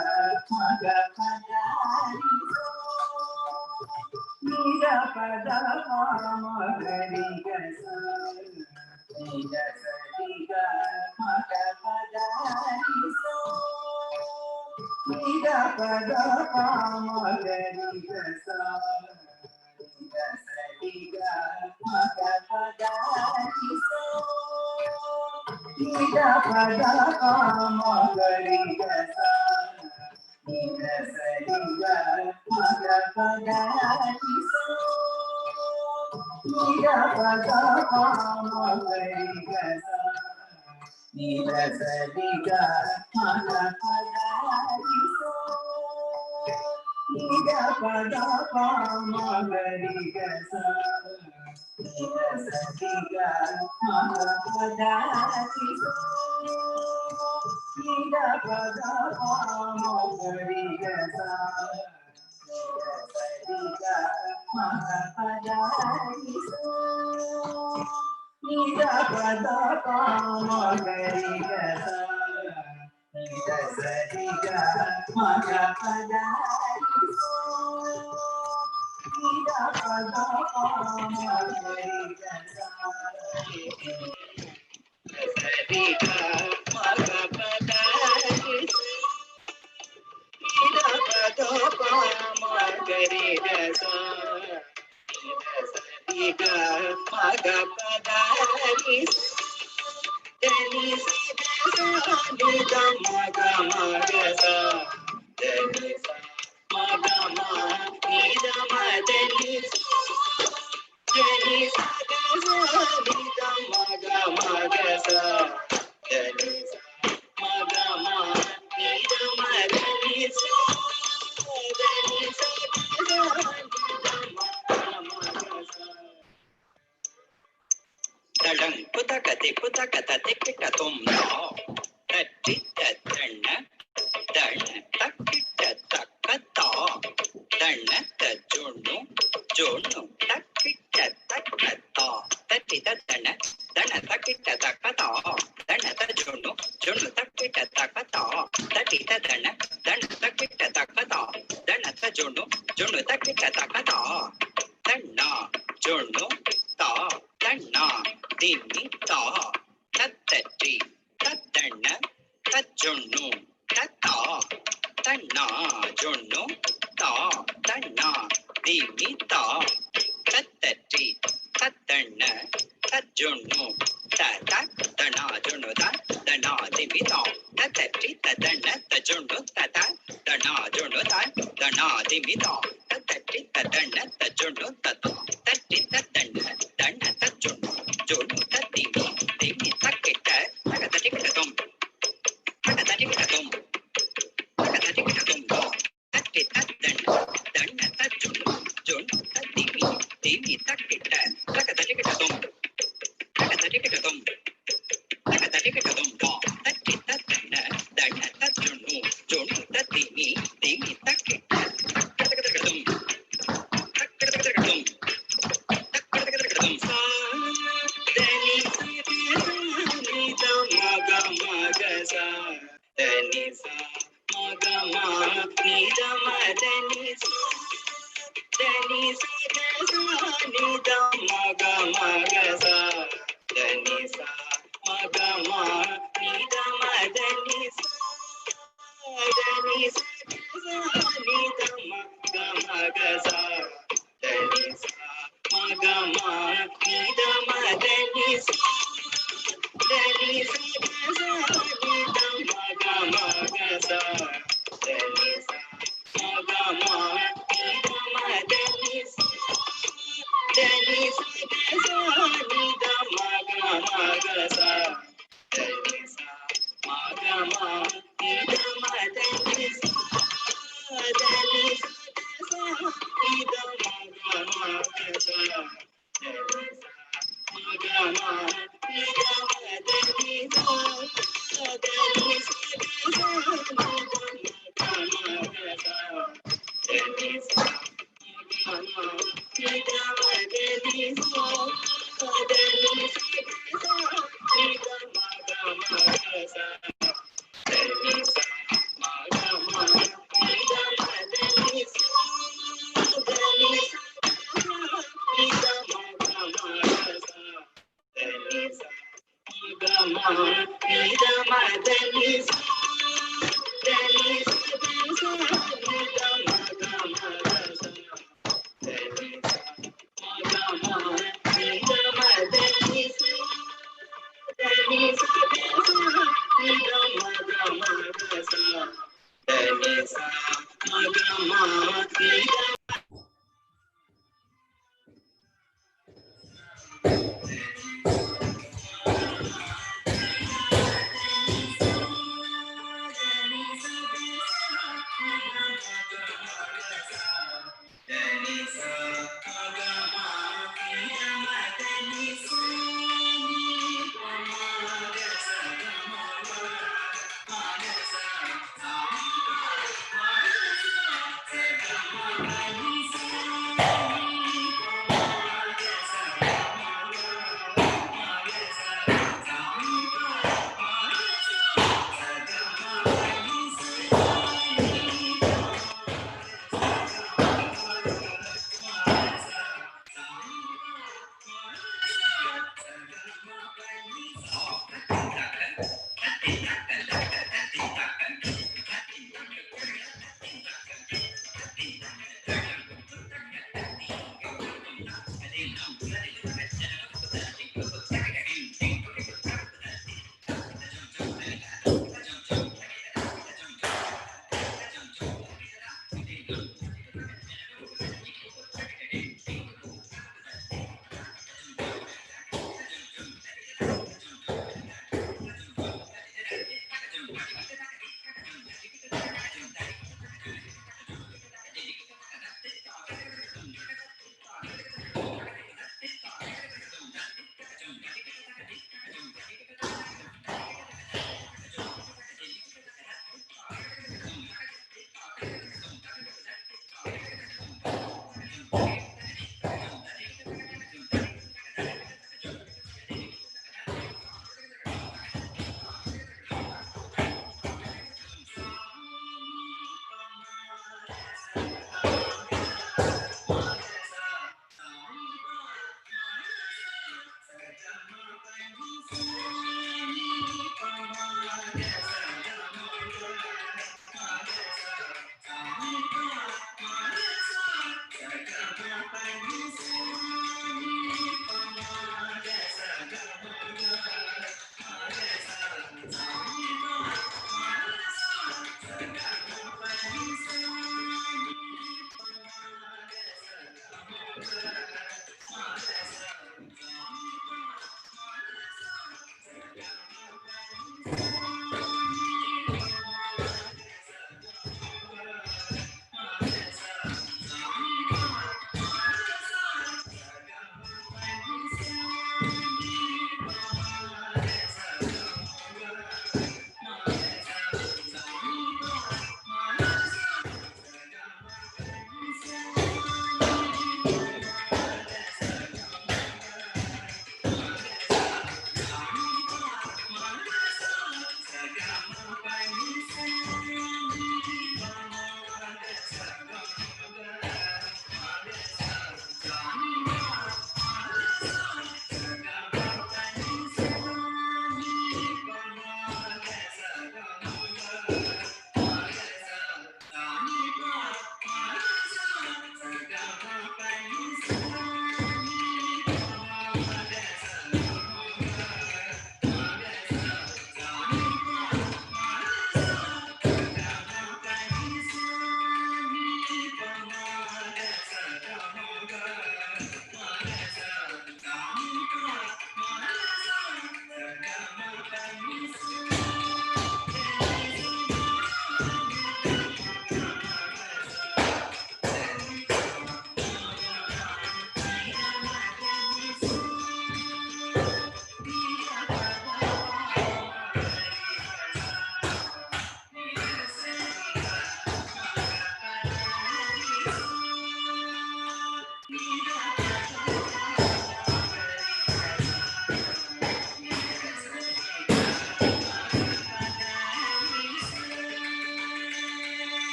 ma ga pa da ri ni da pa da pa ma ga ni ga sa ni da sa di ga ma ga pa da ri ni da pa da pa ma ga ni ga sa ni da sa di ga ma ga pa da ri ni da pa da pa ma ga ni ga sa ni da sa di ga ma ga pa da ri ni da pa da pa ma ga ni ga sa ni da sa di ga ma ga pa da ri ni da pa da pa ma ga ni ga sa ni da sa di ga ma ga pa da ri ni da pa da pa ma ga ni ga sa ni da sa di ga ma ga pa da ri ni da pa da pa ma ga ni ga sa ni da sa di ga ma ga pa da ri ni da pa da pa ma ga ni ga sa ni da ma ga pa da ri ni da pa da pa ma ga ni ga sa ni da ma ga pa da ri ni sa ni da ma ga sa ni sa ma ga ma ni da ma ni sa ga sa ni da ma ga sa ni sa ma ga ma ni da ma ni sa ni sa ga sa ni da ma ga sa தடம் புதகதி புதகததி கிட்டதும் no தட்டி தண்ண தண்ண தக்கிட்ட தக்கத்தா தண்ண தஜுண்ணு தன தன தக்கிட்ட தக்கதா தன ஜொண்ணு ஜொண்ணு தக்கிட்ட தக்கதா தன்னா ஜொண்ணு தா தன்னா திம்மி தா தத்தற்றி தத்தண்ண தஜொண்ணு தத்தா தன்னா ஜொண்ணு தா தன்னா திம்மி தா தத்தற்றி தத்தண்ண தஜொண்ணு தத தனா ஜொண்ணு தனா திம்மி தா தத்தற்றி தத்தண்ண தஜொண்ணு தத தனா ஜொண்ணு தனா திம்மி தா தத்தற்றி தத்தண்ண தஜொண்ணு ததா தட்டி தத்தண்ண தண்ண தஜொண்ணு ஜொண்ணு தத்திமி திம்மி தக்கிட்ட தகதட்டிக்கிட்டதும் தகதட்டிக்கிட்டதும் தகதட்டிக்கிட்டதும் தட்டி தத்தண்ண தண்ண தஜொண்ணு ஜொண்ணு தத்திமி திம்மி தக்கிட்ட தகதட்டிக்கிட்டதும் தகதட்டிக்கிட்டதும் தகதட்டிக்கிட்டதும் தட்டி தத்தண்ண தண்ண தஜொண்ணு ஜொண்ணு தத்திமி திம்மி தக்கிட்ட தகதட்டிக்கிட்டதும் தகதட்டிக்கிட்டதும் தகதட்டிக்கிட்டதும் சா தனி சனி மக மக சா தனி சா மக மா நீ தனி சா தனி சனி மக மக சா தனி சா மக மா நீ தனி சா தனி சனி மக மக சா தனி சா மக மா நீ தனி சா தனி சனி மக மக சா தனி சா மக மா நீ தனி சா தனி சனி மக மக சா தனி சா மக மா நீ தனி சா தனி சனி மக மக சா தனி சா மக மா நீ தனி சா தனி சனி மக மக சா தனி சா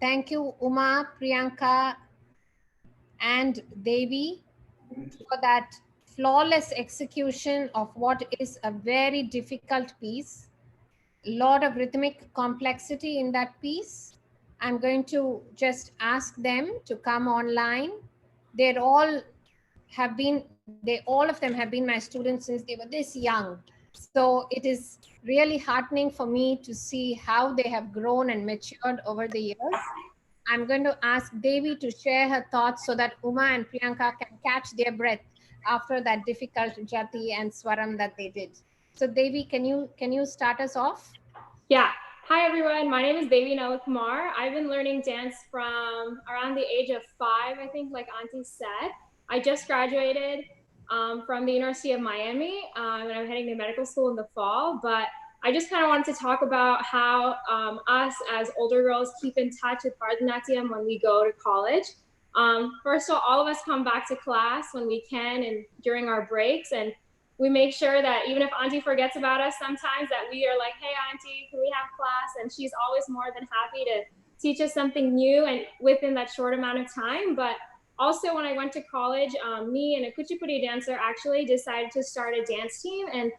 Thank you, Uma, Priyanka, and Devi for that flawless execution of what is a very difficult piece. A lot of rhythmic complexity in that piece. I'm going to just ask them to come online. They're all all of them have been my students since they were this young. So it is really heartening for me to see how they have grown and matured over the years. I'm going to ask Devi to share her thoughts so that Uma and Priyanka can catch their breath after that difficult jati and swaram that they did. So Devi, can you start us off? Yeah. Hi, everyone. My name is Devi Nalakumar. I've been learning dance from around the age of 5, I think, like Auntie said. I just graduated from the University of Miami, and I'm heading to medical school in the fall. But I just kind of wanted to talk about how us as older girls keep in touch with Bharatanatyam when we go to college. First of all of us come back to class when we can and during our breaks, and we make sure that even if Auntie forgets about us sometimes, that we are like, hey, Auntie, can we have class? And she's always more than happy to teach us something new and within that short amount of time. But also when I went to college, me and a Kuchipudi dancer actually decided to start a dance team. And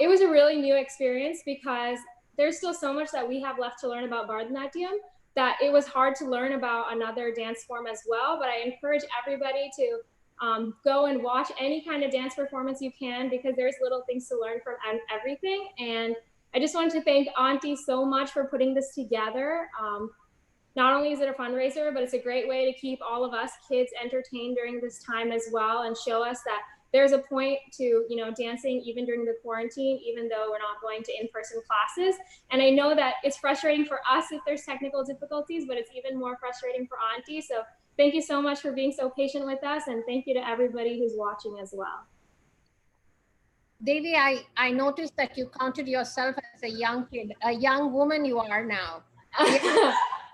it was a really new experience because there's still so much that we have left to learn about Bharatanatyam that it was hard to learn about another dance form as well. But I encourage everybody to go and watch any kind of dance performance you can, because there's little things to learn from everything. And I just wanted to thank Auntie so much for putting this together. Not only is it a fundraiser, but it's a great way to keep all of us kids entertained during this time as well, and show us that there's a point to, you know, dancing even during the quarantine, even though we're not going to in-person classes. And I know that it's frustrating for us if there's technical difficulties, but it's even more frustrating for Auntie. So thank you so much for being so patient with us, and thank you to everybody who's watching as well. Devi, I noticed that you counted yourself as a young kid, a young woman you are now.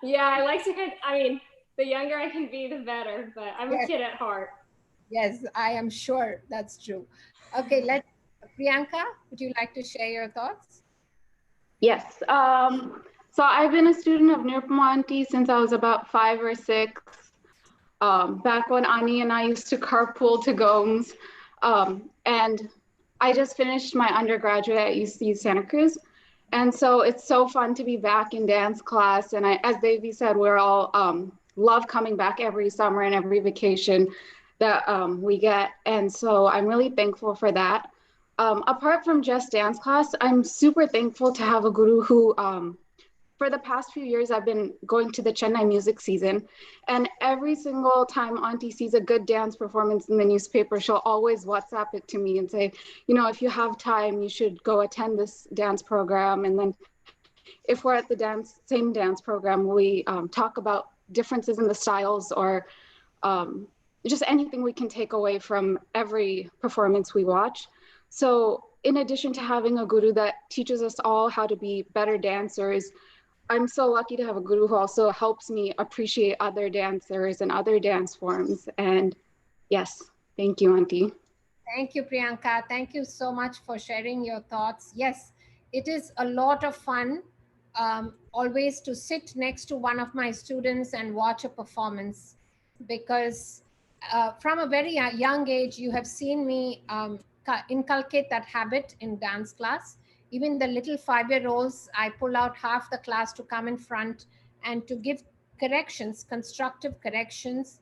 Yeah, I like to get, I mean, the younger I can be, the better, but I'm a Yes. kid at heart. Yes, I am sure that's true. Okay, Priyanka, would you like to share your thoughts? Yes. So I've been a student of Nirpamanti since I was about 5 or 6. Back when Ani and I used to carpool to Gomes. And I just finished my undergraduate at UC Santa Cruz. And so it's so fun to be back in dance class. And as Devi said, we're all love coming back every summer and every vacation that we get. And so I'm really thankful for that. Apart from just dance class, I'm super thankful to have a guru who, for the past few years, I've been going to the Chennai music season. And every single time Auntie sees a good dance performance in the newspaper, she'll always WhatsApp it to me and say, you know, if you have time, you should go attend this dance program. And then if we're at the same dance program, we talk about differences in the styles or just anything we can take away from every performance we watch. So in addition to having a guru that teaches us all how to be better dancers, I'm so lucky to have a guru who also helps me appreciate other dancers and other dance forms. And yes, thank you, Auntie. Thank you, Priyanka. Thank you so much for sharing your thoughts. Yes, it is a lot of fun always to sit next to one of my students and watch a performance, because from a very young age, you have seen me inculcate that habit in dance class. Even the little 5-year-olds, I pull out half the class to come in front and to give corrections, constructive corrections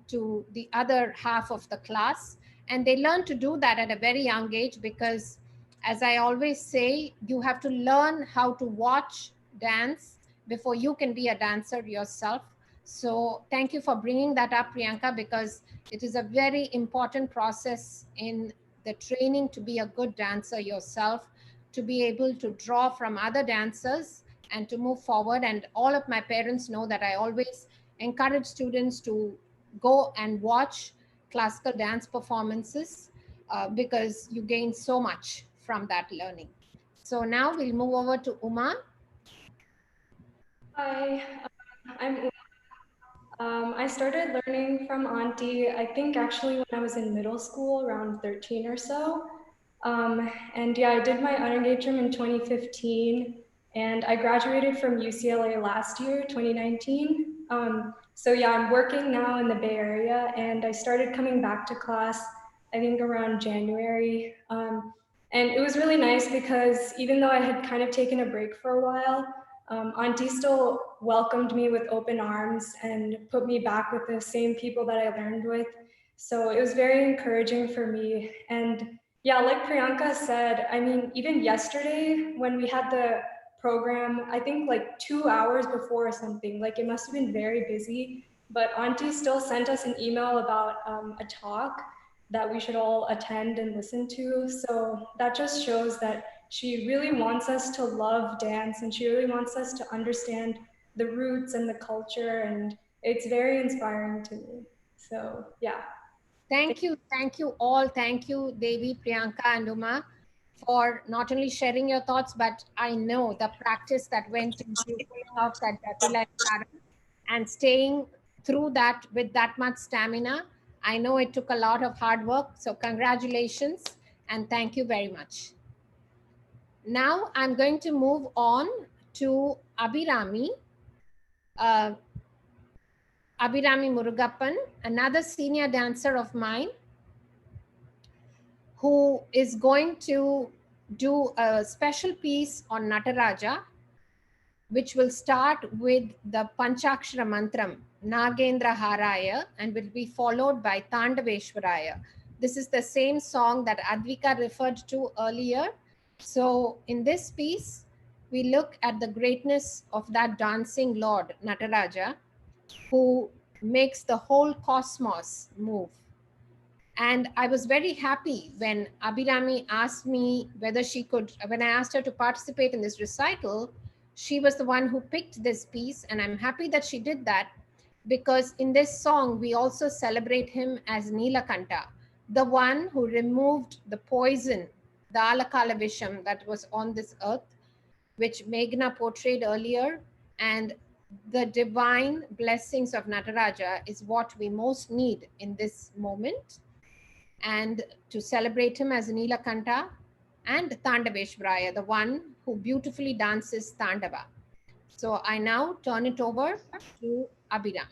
to the other half of the class. And they learn to do that at a very young age because, as I always say, you have to learn how to watch dance before you can be a dancer yourself. So thank you for bringing that up, Priyanka, because it is a very important process in the training to be a good dancer yourself, to be able to draw from other dancers and to move forward. And all of my parents know that I always encourage students to go and watch classical dance performances because you gain so much from that learning. So now we'll move over to Uma. Hi, I'm Uma. I started learning from Auntie, I think actually when I was in middle school, around 13 or so. And yeah, I did my unengagement in 2015, and I graduated from UCLA last year, 2019. So yeah, I'm working now in the Bay Area, and I started coming back to class, I think around January. And it was really nice because even though I had kind of taken a break for a while, Auntie still welcomed me with open arms and put me back with the same people that I learned with. So it was very encouraging for me. And yeah, like Priyanka said, I mean, even yesterday when we had the program, I think like 2 hours before or something, like it must have been very busy, but Auntie still sent us an email about a talk that we should all attend and listen to. So that just shows that she really wants us to love dance, and she really wants us to understand the roots and the culture, and it's very inspiring to me. So yeah. Thank you all. Thank you, Devi, Priyanka, and Uma, for not only sharing your thoughts, but I know the practice that went into pulling off that Jatila and staying through that with that much stamina. I know it took a lot of hard work. So congratulations and thank you very much. Now I'm going to move on to Abhirami. Abhirami Murugappan, another senior dancer of mine, who is going to do a special piece on Nataraja, which will start with the Panchakshara Mantram, Nagendra Haraya, and will be followed by Tandaveshwaraya. This is the same song that Advika referred to earlier. So in this piece, we look at the greatness of that dancing Lord, Nataraja, who makes the whole cosmos move. And I was very happy when Abhirami asked me whether she could, when I asked her to participate in this recital, she was the one who picked this piece. And I'm happy that she did that, because in this song, we also celebrate him as Nilakanta, the one who removed the poison, the Alakala Visham that was on this earth, which Meghna portrayed earlier. And The divine blessings of Nataraja is what we most need in this moment. And to celebrate him as Neelakanta and Tandaveshwaraya, the one who beautifully dances Tandava. So I now turn it over to Abhiram.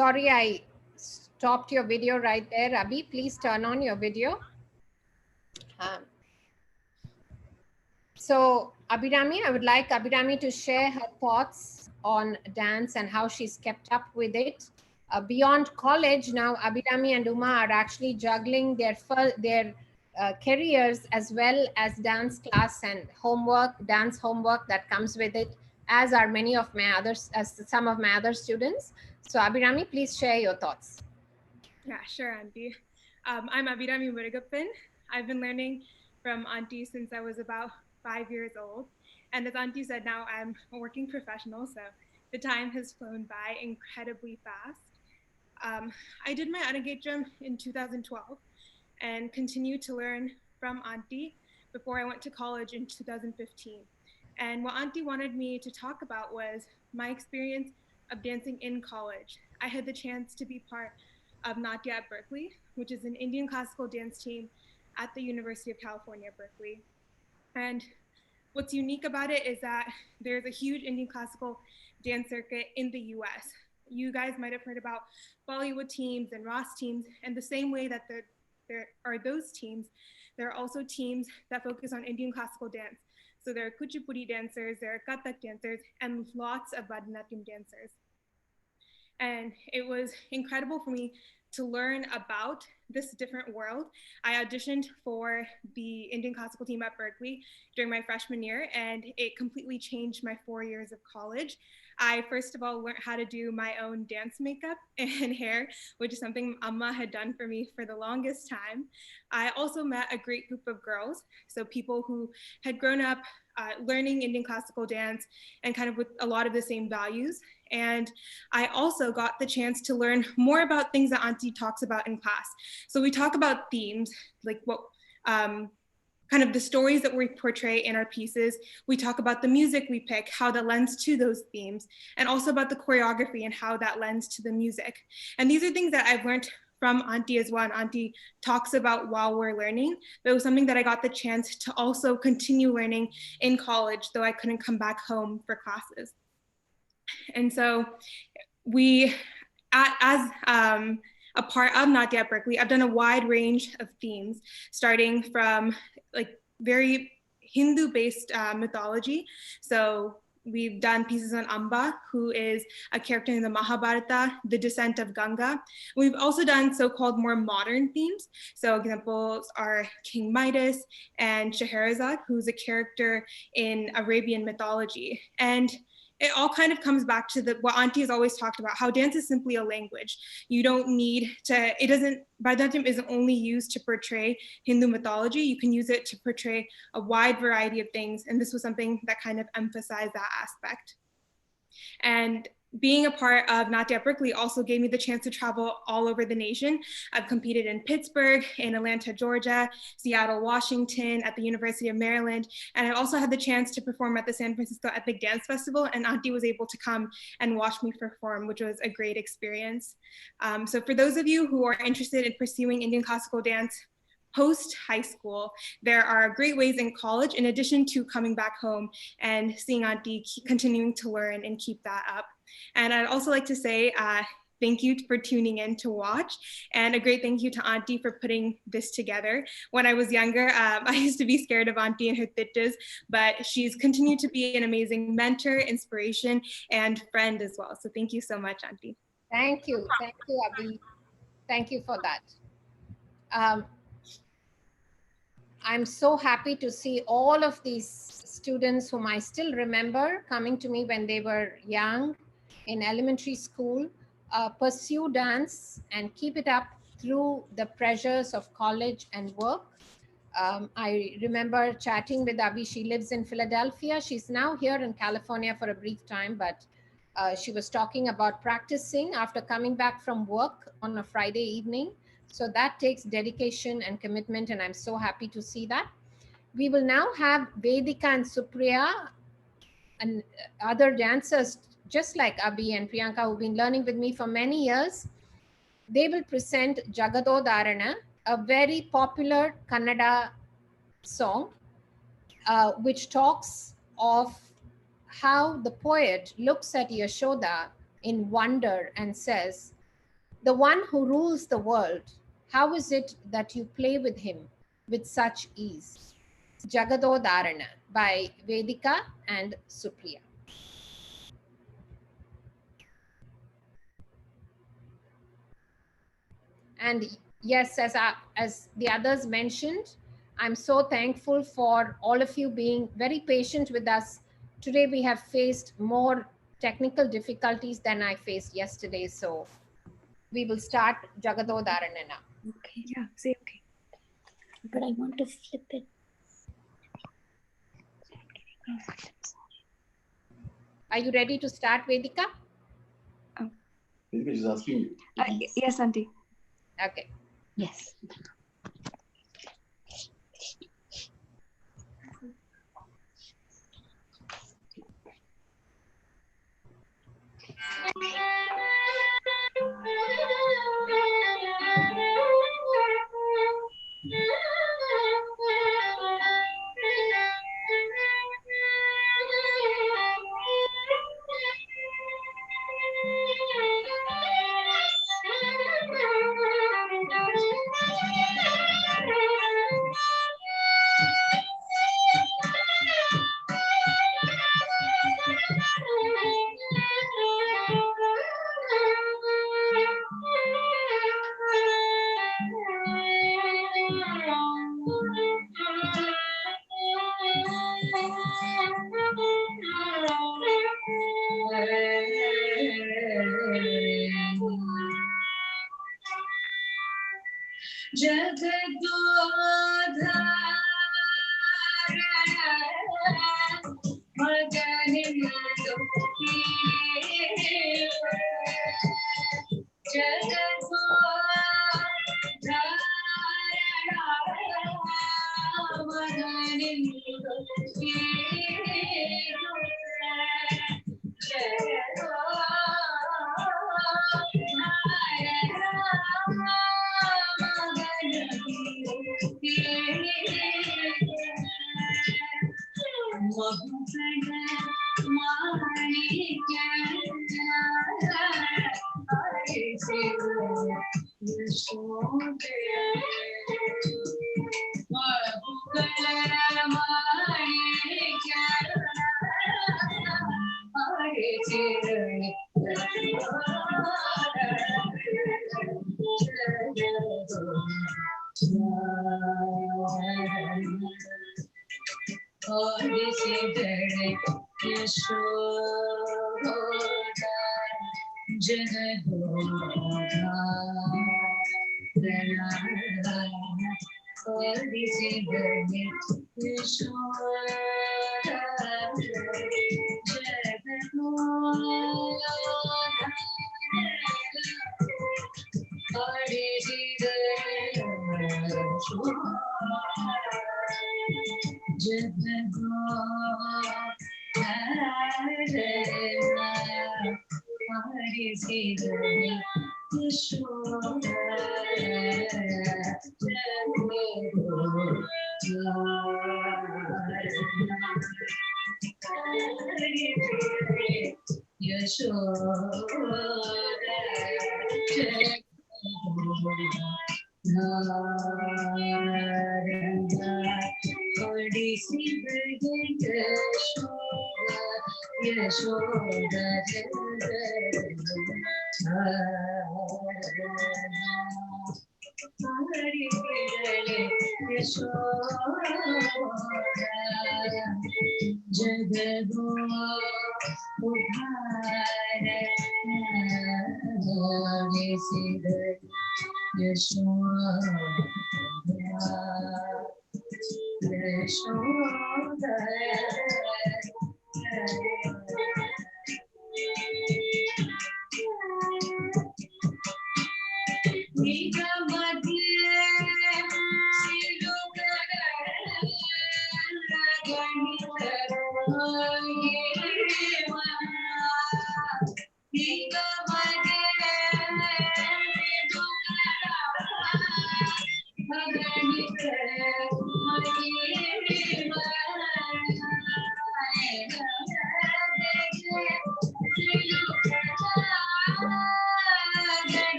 Sorry, I stopped your video right there. Abhi, please turn on your video. So Abhirami, I would like Abhirami to share her thoughts on dance and how she's kept up with it. Beyond college, now Abhirami and Uma are actually juggling their careers as well as dance class and homework, dance homework that comes with it, as are many of my others, as some of my other students. So Abhirami, please share your thoughts. Yeah, sure, Auntie. I'm Abhirami Murugappan. I've been learning from Auntie since I was about 5 years old. And as Auntie said, now I'm a working professional, so the time has flown by incredibly fast. I did my Anagecham in 2012 and continued to learn from Auntie before I went to college in 2015. And what Auntie wanted me to talk about was my experience of dancing in college. I had the chance to be part of Natya at Berkeley, which is an Indian classical dance team at the University of California, Berkeley. And what's unique about it is that there's a huge Indian classical dance circuit in the US. You guys might have heard about Bollywood teams and Ross teams, and the same way that there are those teams, there are also teams that focus on Indian classical dance. So there are Kuchipudi dancers, there are Kathak dancers, and lots of Bharatanatyam dancers. And it was incredible for me to learn about this different world. I auditioned for the Indian classical team at Berkeley during my freshman year, and it completely changed my 4 years of college. I first of all learned how to do my own dance makeup and hair, which is something Amma had done for me for the longest time. I also met a great group of girls, so people who had grown up learning Indian classical dance and kind of with a lot of the same values. And I also got the chance to learn more about things that Auntie talks about in class. So we talk about themes, like what kind of the stories that we portray in our pieces. We talk about the music we pick, how that lends to those themes, and also about the choreography and how that lends to the music. And these are things that I've learned from Auntie as well. And Auntie talks about while we're learning, but it was something that I got the chance to also continue learning in college, though I couldn't come back home for classes. And so we, as a part of Natya at Berkeley, I've done a wide range of themes, starting from like very Hindu-based mythology. So we've done pieces on Amba, who is a character in the Mahabharata, the descent of Ganga. We've also done so-called more modern themes. So examples are King Midas and Scheherazade, who's a character in Arabian mythology. And it all kind of comes back to what Auntie has always talked about, how dance is simply a language. You don't need to, Bharatanatyam isn't only used to portray Hindu mythology, you can use it to portray a wide variety of things. And this was something that kind of emphasized that aspect. And being a part of Natya at Berkeley also gave me the chance to travel all over the nation. I've competed in Pittsburgh, in Atlanta, Georgia, Seattle, Washington, at the University of Maryland. And I also had the chance to perform at the San Francisco Epic Dance Festival, and Auntie was able to come and watch me perform, which was a great experience. So for those of you who are interested in pursuing Indian classical dance, post high school, there are great ways in college, in addition to coming back home and seeing Auntie continuing to learn and keep that up. And I'd also like to say thank you for tuning in to watch, and a great thank you to Auntie for putting this together. When I was younger, I used to be scared of Auntie and her tittas, but she's continued to be an amazing mentor, inspiration, and friend as well. So thank you so much, Auntie. Thank you, Abhi. Thank you for that. I'm so happy to see all of these students whom I still remember coming to me when they were young in elementary school, pursue dance and keep it up through the pressures of college and work. I remember chatting with Abhi. She lives in Philadelphia. She's now here in California for a brief time, but she was talking about practicing after coming back from work on a Friday evening. So that takes dedication and commitment, and I'm so happy to see that. We will now have Vedika and Supriya and other dancers, just like Abhi and Priyanka, who've been learning with me for many years. They will present Jagado Dharana, a very popular Kannada song, which talks of how the poet looks at Yashoda in wonder and says, "The one who rules the world, how is it that you play with him with such ease?" Jagado Dharana by Vedika and Supriya. And yes, as the others mentioned, I'm so thankful for all of you being very patient with us. Today we have faced more technical difficulties than I faced yesterday. So we will start Jagadodharana now. Okay, yeah, say okay. But I want to flip it. Are you ready to start, Vedika? Vedika is asking you. Yes, Auntie. Okay. Yes.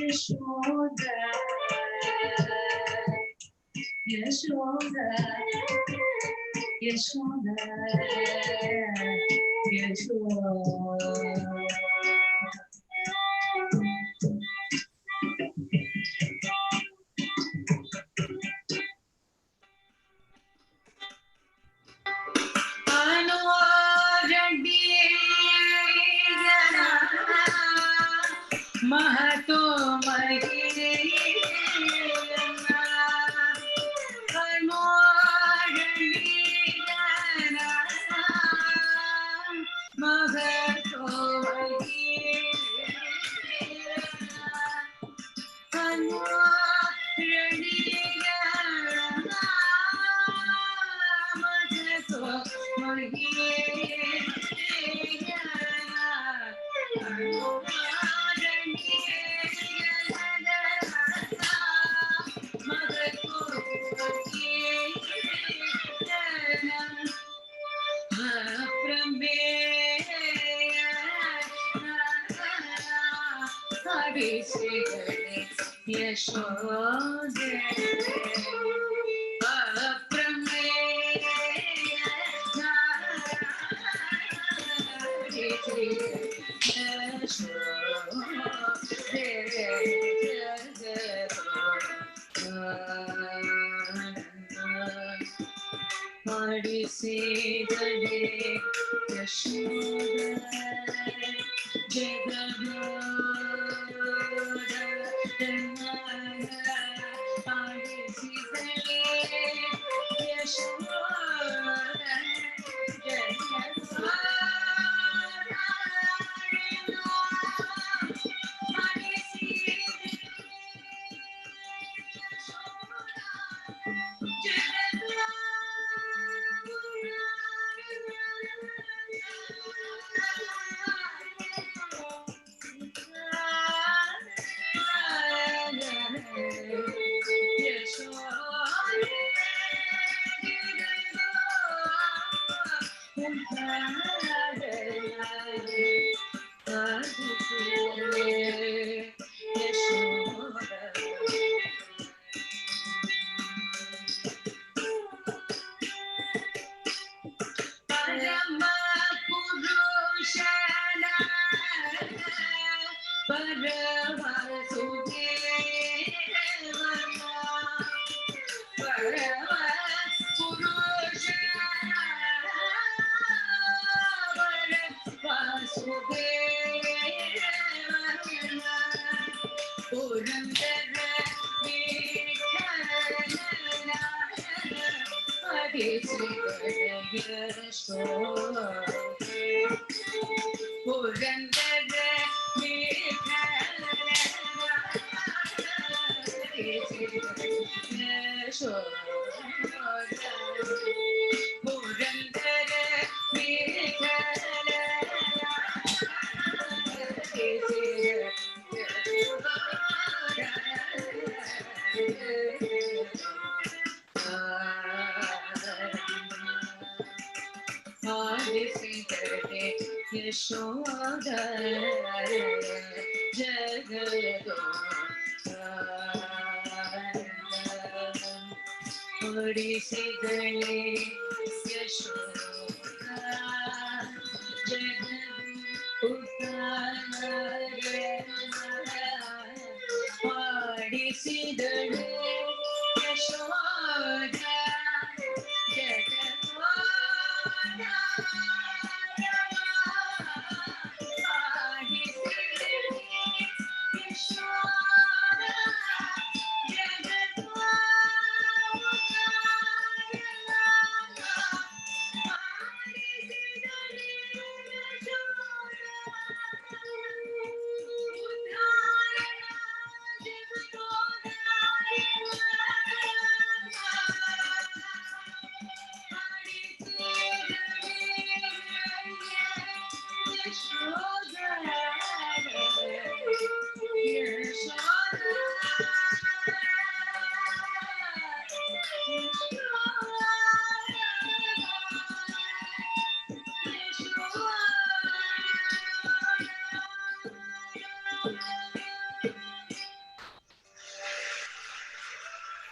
Yashoda, Yashoda, Yashoda, Yashoda. Mahato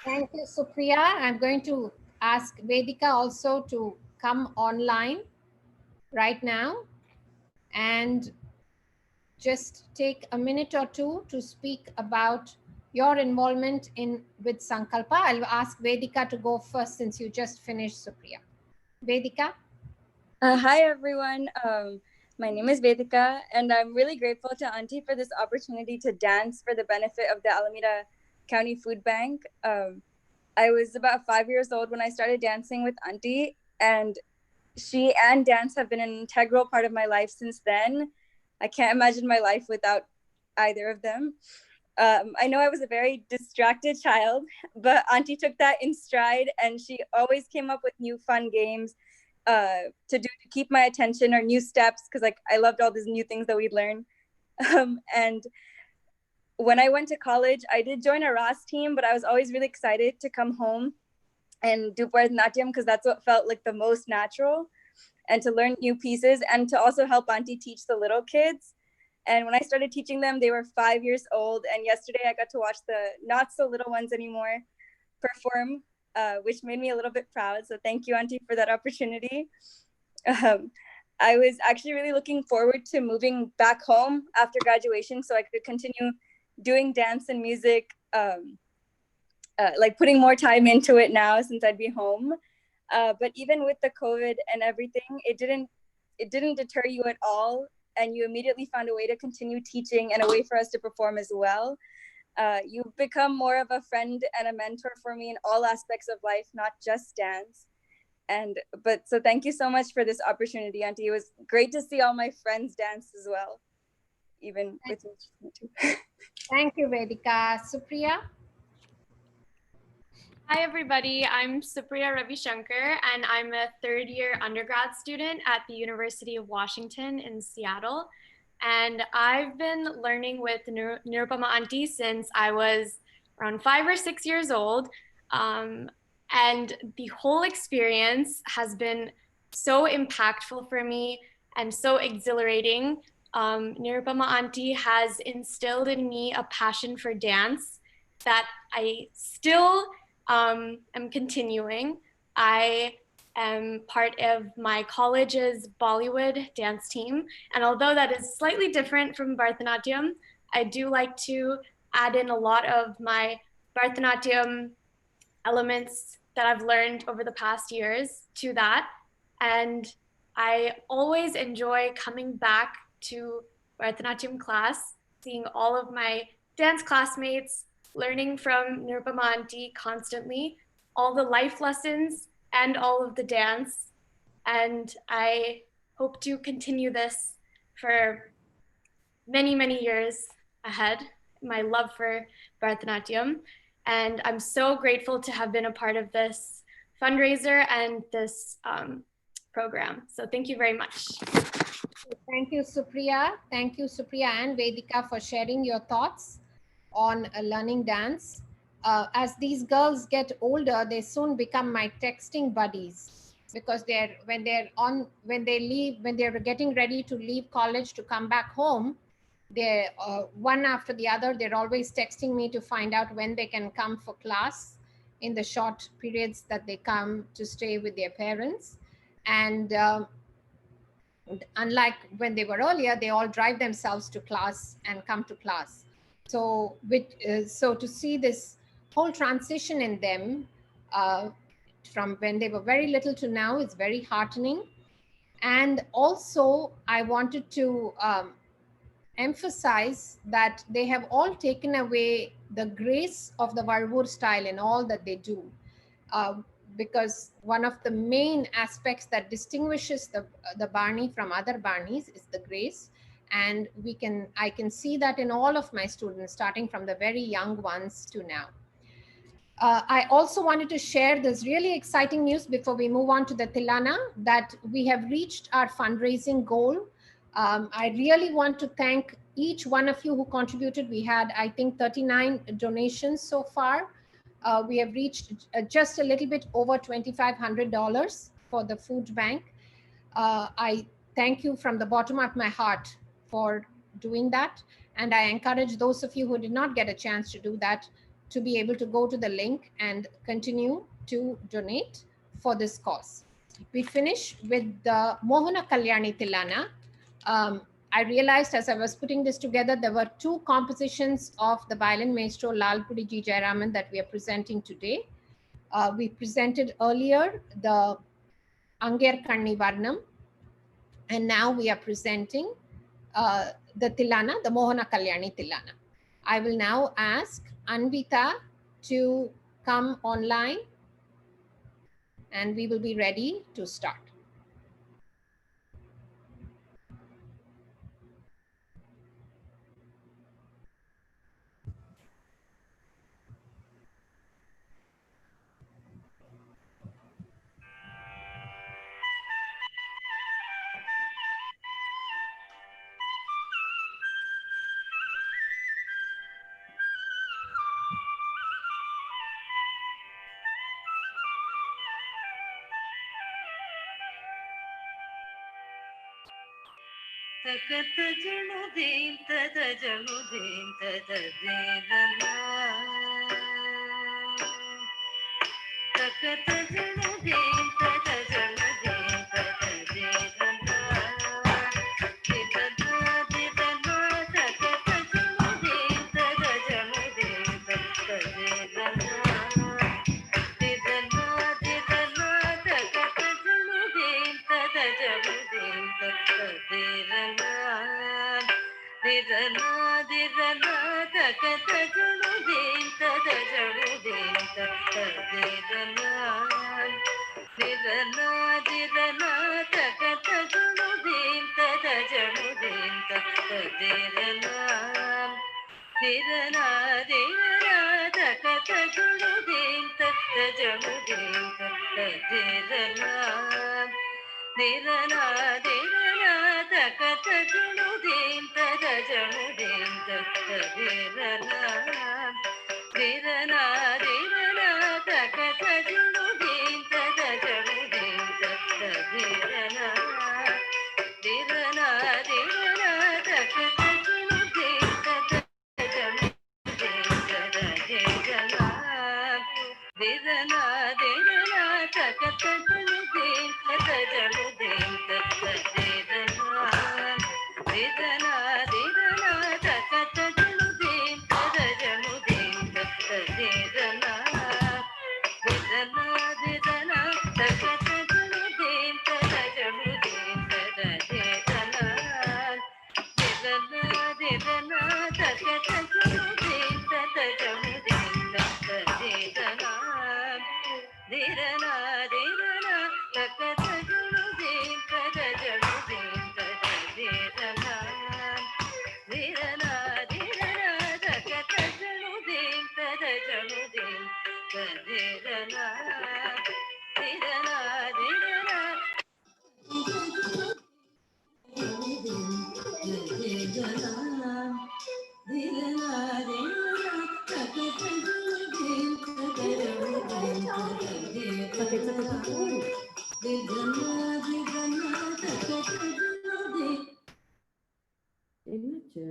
Thank you, Supriya. I'm going to ask Vedika also to come online right now and just take a minute or two to speak about your involvement in with Sankalpa. I'll ask Vedika to go first since you just finished, Supriya. Vedika? Hi, everyone. My name is Vedika, and I'm really grateful to Auntie for this opportunity to dance for the benefit of the Alameda County Food Bank. I was about 5 years old when I started dancing with Auntie, and she and dance have been an integral part of my life since then. I can't imagine my life without either of them. I know I was a very distracted child, but Auntie took that in stride, and she always came up with new fun games to do to keep my attention, or new steps, because like I loved all these new things that we'd learn. And when I went to college, I did join a RAS team, but I was always really excited to come home and do Bharatanatyam because that's what felt like the most natural, and to learn new pieces and to also help Auntie teach the little kids. And when I started teaching them, they were 5 years old. And yesterday I got to watch the not so little ones anymore perform, which made me a little bit proud. So thank you, Auntie, for that opportunity. I was actually really looking forward to moving back home after graduation so I could continue doing dance and music, like putting more time into it now since I'd be home. But even with the COVID and everything, it didn't deter you at all. And you immediately found a way to continue teaching and a way for us to perform as well. You've become more of a friend and a mentor for me in all aspects of life, not just dance. So thank you so much for this opportunity, Auntie. It was great to see all my friends dance as well, even with me too. Thank you, Vedika. Supriya? Hi, everybody. I'm Supriya Ravi Shankar, and I'm a third-year undergrad student at the University of Washington in Seattle. And I've been learning with Nirupama Auntie since I was around 5 or 6 years old. And the whole experience has been so impactful for me and so exhilarating. Nirupama Auntie has instilled in me a passion for dance that I still am continuing. I am part of my college's Bollywood dance team. And although that is slightly different from Bharatanatyam, I do like to add in a lot of my Bharatanatyam elements that I've learned over the past years to that. And I always enjoy coming back to Bharatanatyam class, seeing all of my dance classmates, learning from Nirupama Auntie constantly, all the life lessons and all of the dance. And I hope to continue this for many, many years ahead, my love for Bharatanatyam. And I'm so grateful to have been a part of this fundraiser and this program. So thank you very much. Thank you, Supriya. Thank you, Supriya and Vedika, for sharing your thoughts on learning dance. As these girls get older, they soon become my texting buddies because when they're getting ready to leave college to come back home, they're one after the other, they're always texting me to find out when they can come for class in the short periods that they come to stay with their parents. And unlike when they were earlier, they all drive themselves to class and come to class. So to see this whole transition in them from when they were very little to now is very heartening. And also I wanted to emphasize that they have all taken away the grace of the Varvur style in all that they do. Because one of the main aspects that distinguishes the Barney from other Barneys is the grace. And I can see that in all of my students, starting from the very young ones to now. I also wanted to share this really exciting news before we move on to the Tilana, that we have reached our fundraising goal. I really want to thank each one of you who contributed. We had, I think, 39 donations so far. We have reached just a little bit over $2,500 for the food bank. I thank you from the bottom of my heart for doing that. And I encourage those of you who did not get a chance to do that to be able to go to the link and continue to donate for this cause. We finish with the Mohana Kalyani Tilana. I realized as I was putting this together, there were two compositions of the violin maestro Lalpudi G. Jayaraman that we are presenting today. We presented earlier the Anger Kanni Varnam, and now we are presenting the Tilana, the Mohana Kalyani Tilana. I will now ask Anvita to come online and we will be ready to start. Takata janu din tada janu din tada dedana. Takata janu din tada janu din tada dedana. Dedana dedana takata janu din tada janu din tada dedana. Dedana dedana takata janu din tada janu din tada dedana. Dedana dedana takata janu din tada janu din tada dedana. Dedana dedana takata janu din tada janu din tada dedana. Dedana dedana takata janu din tada janu din tada dedana. Dedana dedana takata janu din tada janu din tada dedana. Dedana dedana takata janu din tada janu din tada dedana. Dedana dedana takata janu din tada janu din tada dedana. Dedana dedana takata janu din tada janu din tada dedana. Dedana dedana takata janu din tada janu din tada dedana. Dedana dedana takata janu din tada janu din tada dedana. Dedana dedana takata janu din tada janu din tada dedana. Dedana dedana takata janu din tada janu din tada dedana. Dedana dedana takata janu din tada janu din tada dedana. Dedana dedana என்னாச்சு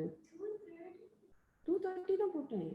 2:30 தான் போட்டேன்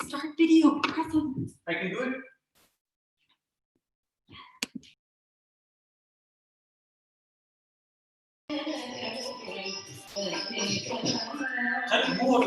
Start video. I can do it. Touch more.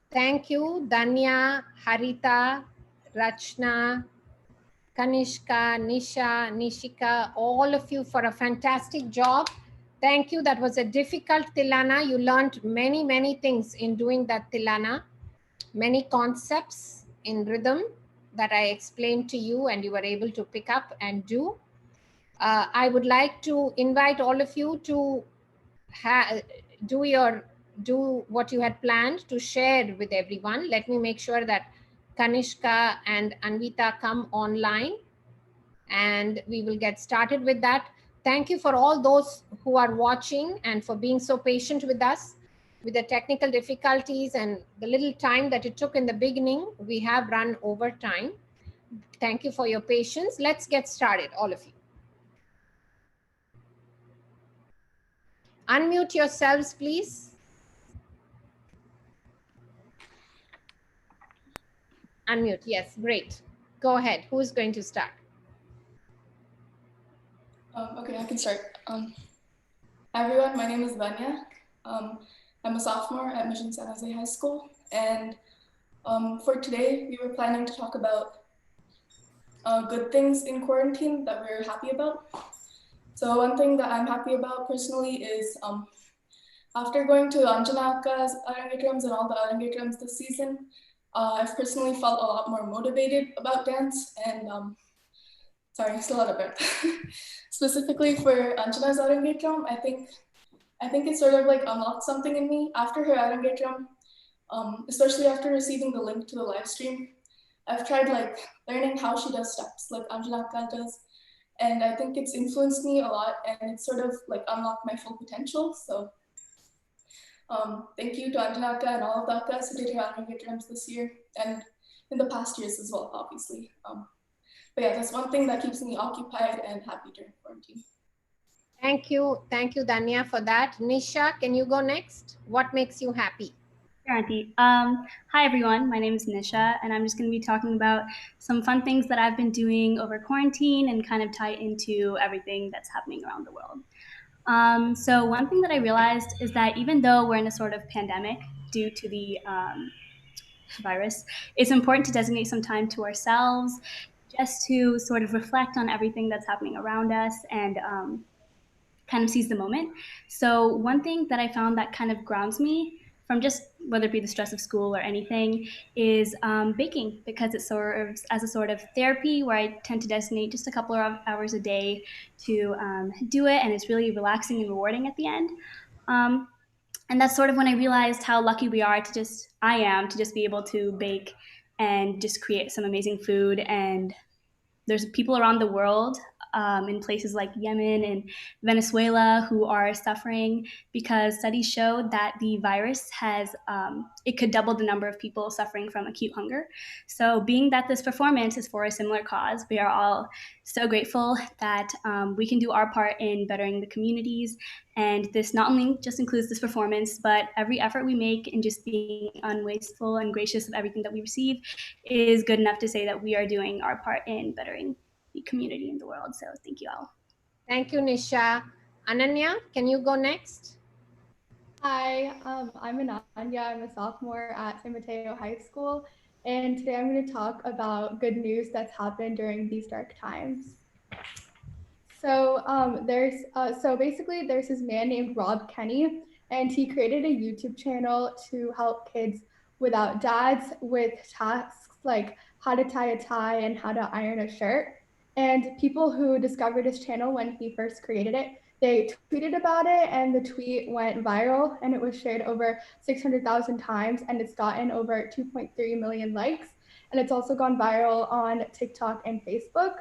Thank you, Danya, Harita, Rachna, Kanishka, Nisha, Nishika, all of you for a fantastic job. Thank you. That was a difficult Tilana. You learned many, many things in doing that Tilana, many concepts in rhythm that I explained to you and you were able to pick up and do. I would like to invite all of you to do what you had planned to share with everyone. Let me make sure that Kanishka and Anvita come online and we will get started with that. Thank you for all those who are watching and for being so patient with us with the technical difficulties and the little time that it took in the beginning. We have run over time. Thank you for your patience. Let's get started, all of you. Unmute yourselves, please. Unmute, yes, great. Go ahead, who's going to start? Okay, I can start. Hi everyone, my name is Vanya. I'm a sophomore at Mission San Jose High School, and for today we were planning to talk about good things in quarantine that we're happy about. So one thing that I'm happy about personally is After going to Anjanaka's Arangetrams and all the Arangetrams this season, I've personally felt a lot more motivated about dance and sorry, still out of breath. Specifically for Anjana's Arangetram, I think it sort of like unlocked something in me after her Arangetram, especially after receiving the link to the live stream. I've tried like learning how she does steps like Anjanaka does, and I think it's influenced me a lot and it's sort of like unlocked my full potential. So thank you to Anjanaka and all of the Akkas who did her Arangetrams this year and in the past years as well, obviously. But yeah, that's one thing that keeps me occupied and happy during quarantine. Thank you, Danya, for that. Nisha, can you go next? What makes you happy? Sure, Auntie. Hi, everyone. My name is Nisha, and I'm just going to be talking about some fun things that I've been doing over quarantine and kind of tie into everything that's happening around the world. So one thing that I realized is that even though we're in a sort of pandemic due to the virus, it's important to designate some time to ourselves just to sort of reflect on everything that's happening around us and kind of seize the moment. So one thing that I found that kind of grounds me from just whether it be the stress of school or anything is baking, because it serves as a sort of therapy where I tend to designate just a couple of hours a day to do it, and it's really relaxing and rewarding at the end. And that's sort of when I realized how lucky I am to just be able to bake and just create some amazing food. And there's people around the world in places like Yemen and Venezuela who are suffering because studies showed that the virus it could double the number of people suffering from acute hunger. So being that this performance is for a similar cause, we are all so grateful that we can do our part in bettering the communities. And this not only just includes this performance, but every effort we make in just being unwasteful and gracious of everything that we receive is good enough to say that we are doing our part in bettering the community in the world. So thank you all. Thank you, Nisha. Ananya, can you go next? Hi, I'm Ananya. I'm a sophomore at San Mateo High School, and today I'm going to talk about good news that's happened during these dark times. So basically there's this man named Rob Kenny, and he created a YouTube channel to help kids without dads with tasks like how to tie a tie and how to iron a shirt. And people who discovered his channel when he first created it, they tweeted about it, and the tweet went viral, and it was shared over 600,000 times, and it's gotten over 2.3 million likes. And it's also gone viral on TikTok and Facebook.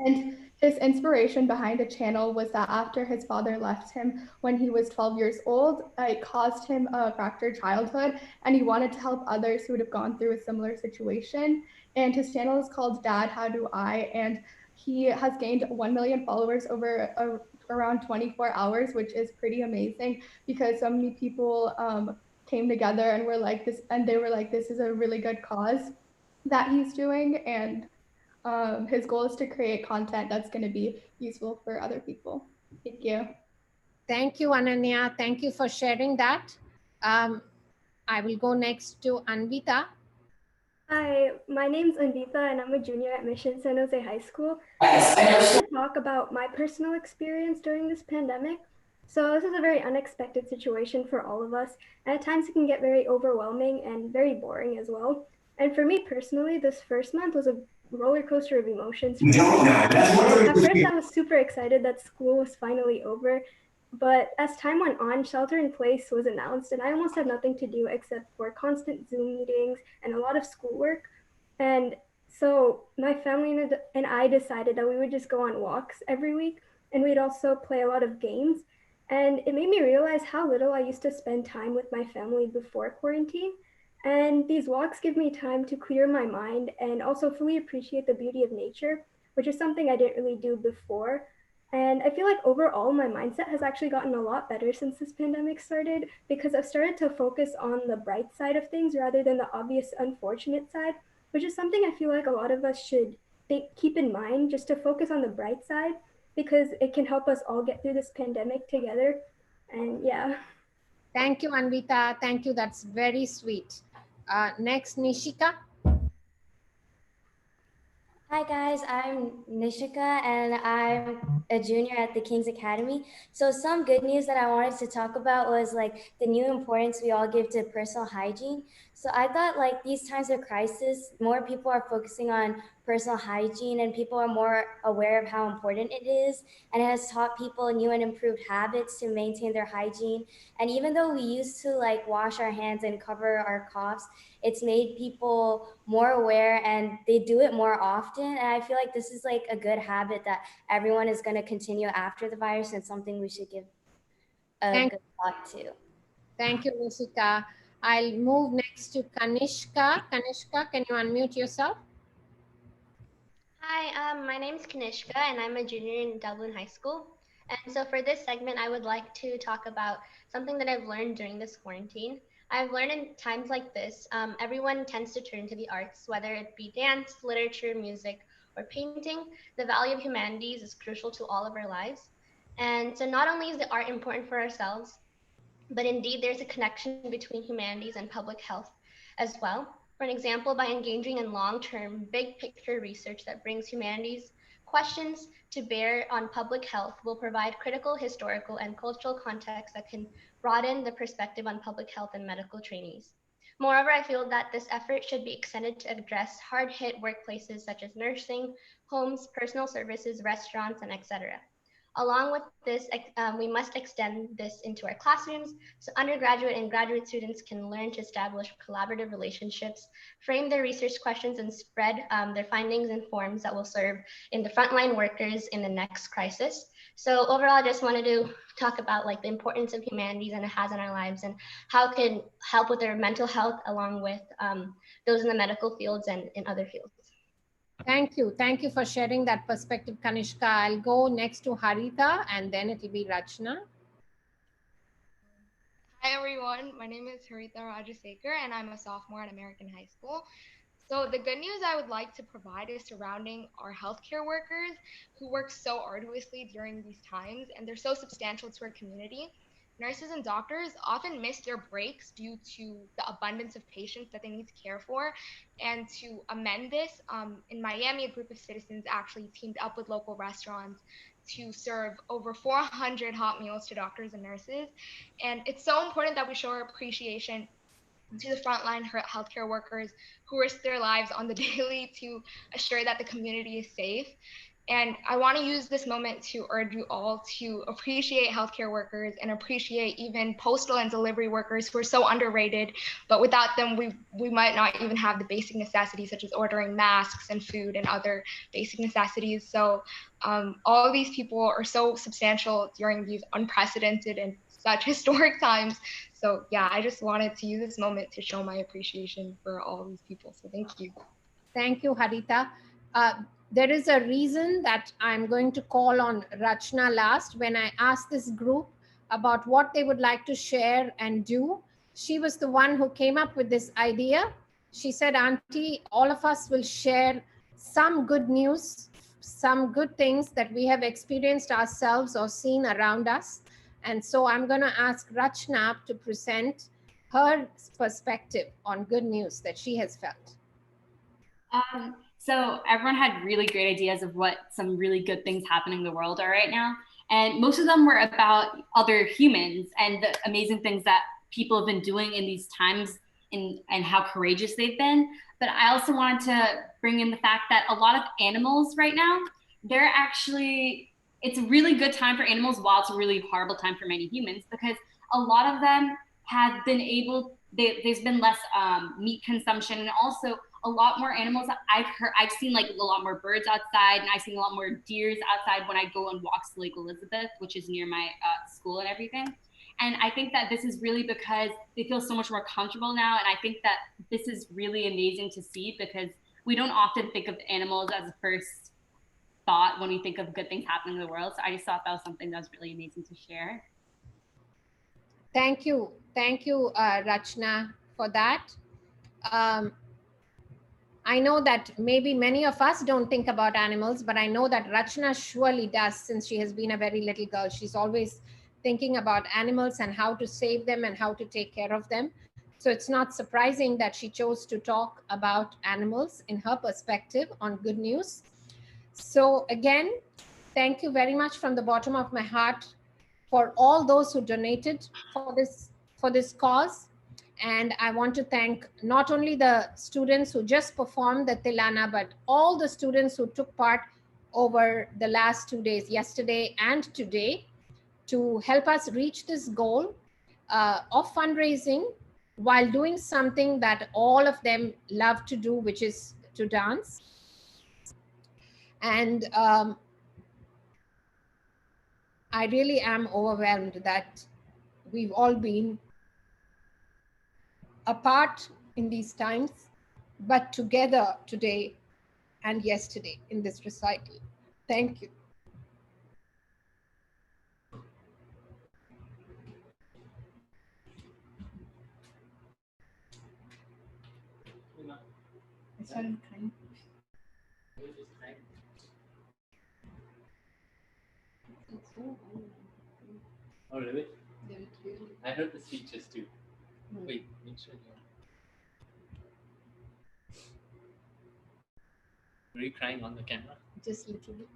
And his inspiration behind the channel was that after his father left him when he was 12 years old, it caused him a fractured childhood, and he wanted to help others who would have gone through a similar situation. And his channel is called Dad, How Do I? And he has gained 1 million followers over around 24 hours, which is pretty amazing because so many people came together and they were like, this is a really good cause that he's doing. And his goal is to create content that's going to be useful for other people. Thank you. Thank you, Ananya. Thank you for sharing that. I will go next to Anvita. Hi, my name's Anvita and I'm a junior at Mission San Jose High School. I want to talk about my personal experience during this pandemic. So this is a very unexpected situation for all of us, and at times it can get very overwhelming and very boring as well. And for me personally, this first month was a roller coaster of emotions. And at first I was super excited that school was finally over, but as time went on, shelter in place was announced, and I almost had nothing to do except for constant Zoom meetings and a lot of schoolwork. And so my family and I decided that we would just go on walks every week, and we'd also play a lot of games. And it made me realize how little I used to spend time with my family before quarantine. And these walks give me time to clear my mind and also fully appreciate the beauty of nature, which is something I didn't really do before. And I feel like overall, my mindset has actually gotten a lot better since this pandemic started because I've started to focus on the bright side of things rather than the obvious unfortunate side, which is something I feel like a lot of us should keep in mind, just to focus on the bright side because it can help us all get through this pandemic together. And yeah. Thank you, Anvita. Thank you. That's very sweet. Next, Nishika. Hi guys, I'm Nishika and I'm a junior at the King's Academy. So some good news that I wanted to talk about was like the new importance we all give to personal hygiene. So I thought like these times of crisis, more people are focusing on personal hygiene and people are more aware of how important it is, and it has taught people new and improved habits to maintain their hygiene. And even though we used to like wash our hands and cover our coughs, it's made people more aware and they do it more often. And I feel like this is like a good habit that everyone is going to continue after the virus and something we should give a Thank, good thought to. thank you, Nishika. I'll move next to Kanishka. Kanishka, can you unmute yourself? Hi, my name is Kanishka, and I'm a junior in Dublin High School. And so for this segment, I would like to talk about something that I've learned during this quarantine. I've learned in times like this, everyone tends to turn to the arts, whether it be dance, literature, music, or painting. The value of humanities is crucial to all of our lives. And so not only is the art important for ourselves, but indeed there's a connection between humanities and public health as well. For an example, by engaging in long-term, big picture research that brings humanities questions to bear on public health will provide critical historical and cultural context that can broaden the perspective on public health and medical trainees. Moreover, I feel that this effort should be extended to address hard-hit workplaces such as nursing, homes, personal services, restaurants, and etc. Along with this, we must extend this into our classrooms so undergraduate and graduate students can learn to establish collaborative relationships, frame their research questions, and spread their findings in forms that will serve in the frontline workers in the next crisis. So overall, I just wanted to talk about like the importance of humanities and it has in our lives and how it can help with their mental health along with those in the medical fields and in other fields. Thank you. Thank you for sharing that perspective, Kanishka. I'll go next to Harita and then it'll be Rachna. Hi everyone, my name is Haritha Rajasekar and I'm a sophomore at American High School. So the good news I would like to provide is surrounding our healthcare workers who work so arduously during these times and they're so substantial to our community. Nurses and doctors often miss their breaks due to the abundance of patients that they need to care for. And to amend this, in Miami, a group of citizens actually teamed up with local restaurants to serve over 400 hot meals to doctors and nurses. And it's so important that we show our appreciation to the frontline healthcare workers who risk their lives on the daily to assure that the community is safe. And I want to use this moment to urge you all to appreciate healthcare workers and appreciate even postal and delivery workers who are so underrated. But without them, we might not even have the basic necessities such as ordering masks and food and other basic necessities. So all of these people are so substantial during these unprecedented and such historic times. So yeah, I just wanted to use this moment to show my appreciation for all these people. So thank you. Thank you, Harita. There is a reason that I'm going to call on Rachna last. When I asked this group about what they would like to share and do, she was the one who came up with this idea. She said, Auntie, all of us will share some good news, some good things that we have experienced ourselves or seen around us. And so I'm going to ask Rachna to present her perspective on good news that she has felt. So everyone had really great ideas of what some really good things happening in the world are right now. And most of them were about other humans and the amazing things that people have been doing in these times and how courageous they've been. But I also wanted to bring in the fact that a lot of animals right now, they're actually, it's a really good time for animals while it's a really horrible time for many humans because a lot of them have been able, there's been less meat consumption and also a lot more animals. I've seen like a lot more birds outside and I've seen a lot more deers outside when I go on walks to Lake Elizabeth, which is near my school and everything. And I think that this is really because they feel so much more comfortable now. And I think that this is really amazing to see because we don't often think of animals as a first thought when we think of good things happening in the world. So I just thought that was something that was really amazing to share. Thank you. Thank you, Rachna, for that. I know that maybe many of us don't think about animals, but I know that Rachna surely does since she has been a very little girl. She's always thinking about animals and how to save them and how to take care of them. So it's not surprising that she chose to talk about animals in her perspective on Good News. So again, thank you very much from the bottom of my heart for all those who donated for this cause. And I want to thank not only the students who just performed the Tilana, but all the students who took part over the last 2 days, yesterday and today, to help us reach this goal of fundraising while doing something that all of them love to do, which is to dance. And I really am overwhelmed that we've all been apart in these times, but together today and yesterday in this recital. Thank you. I started crying. Oh, really? I heard the speeches too. Wait, make sure you. Were you crying on the camera? Just a little bit.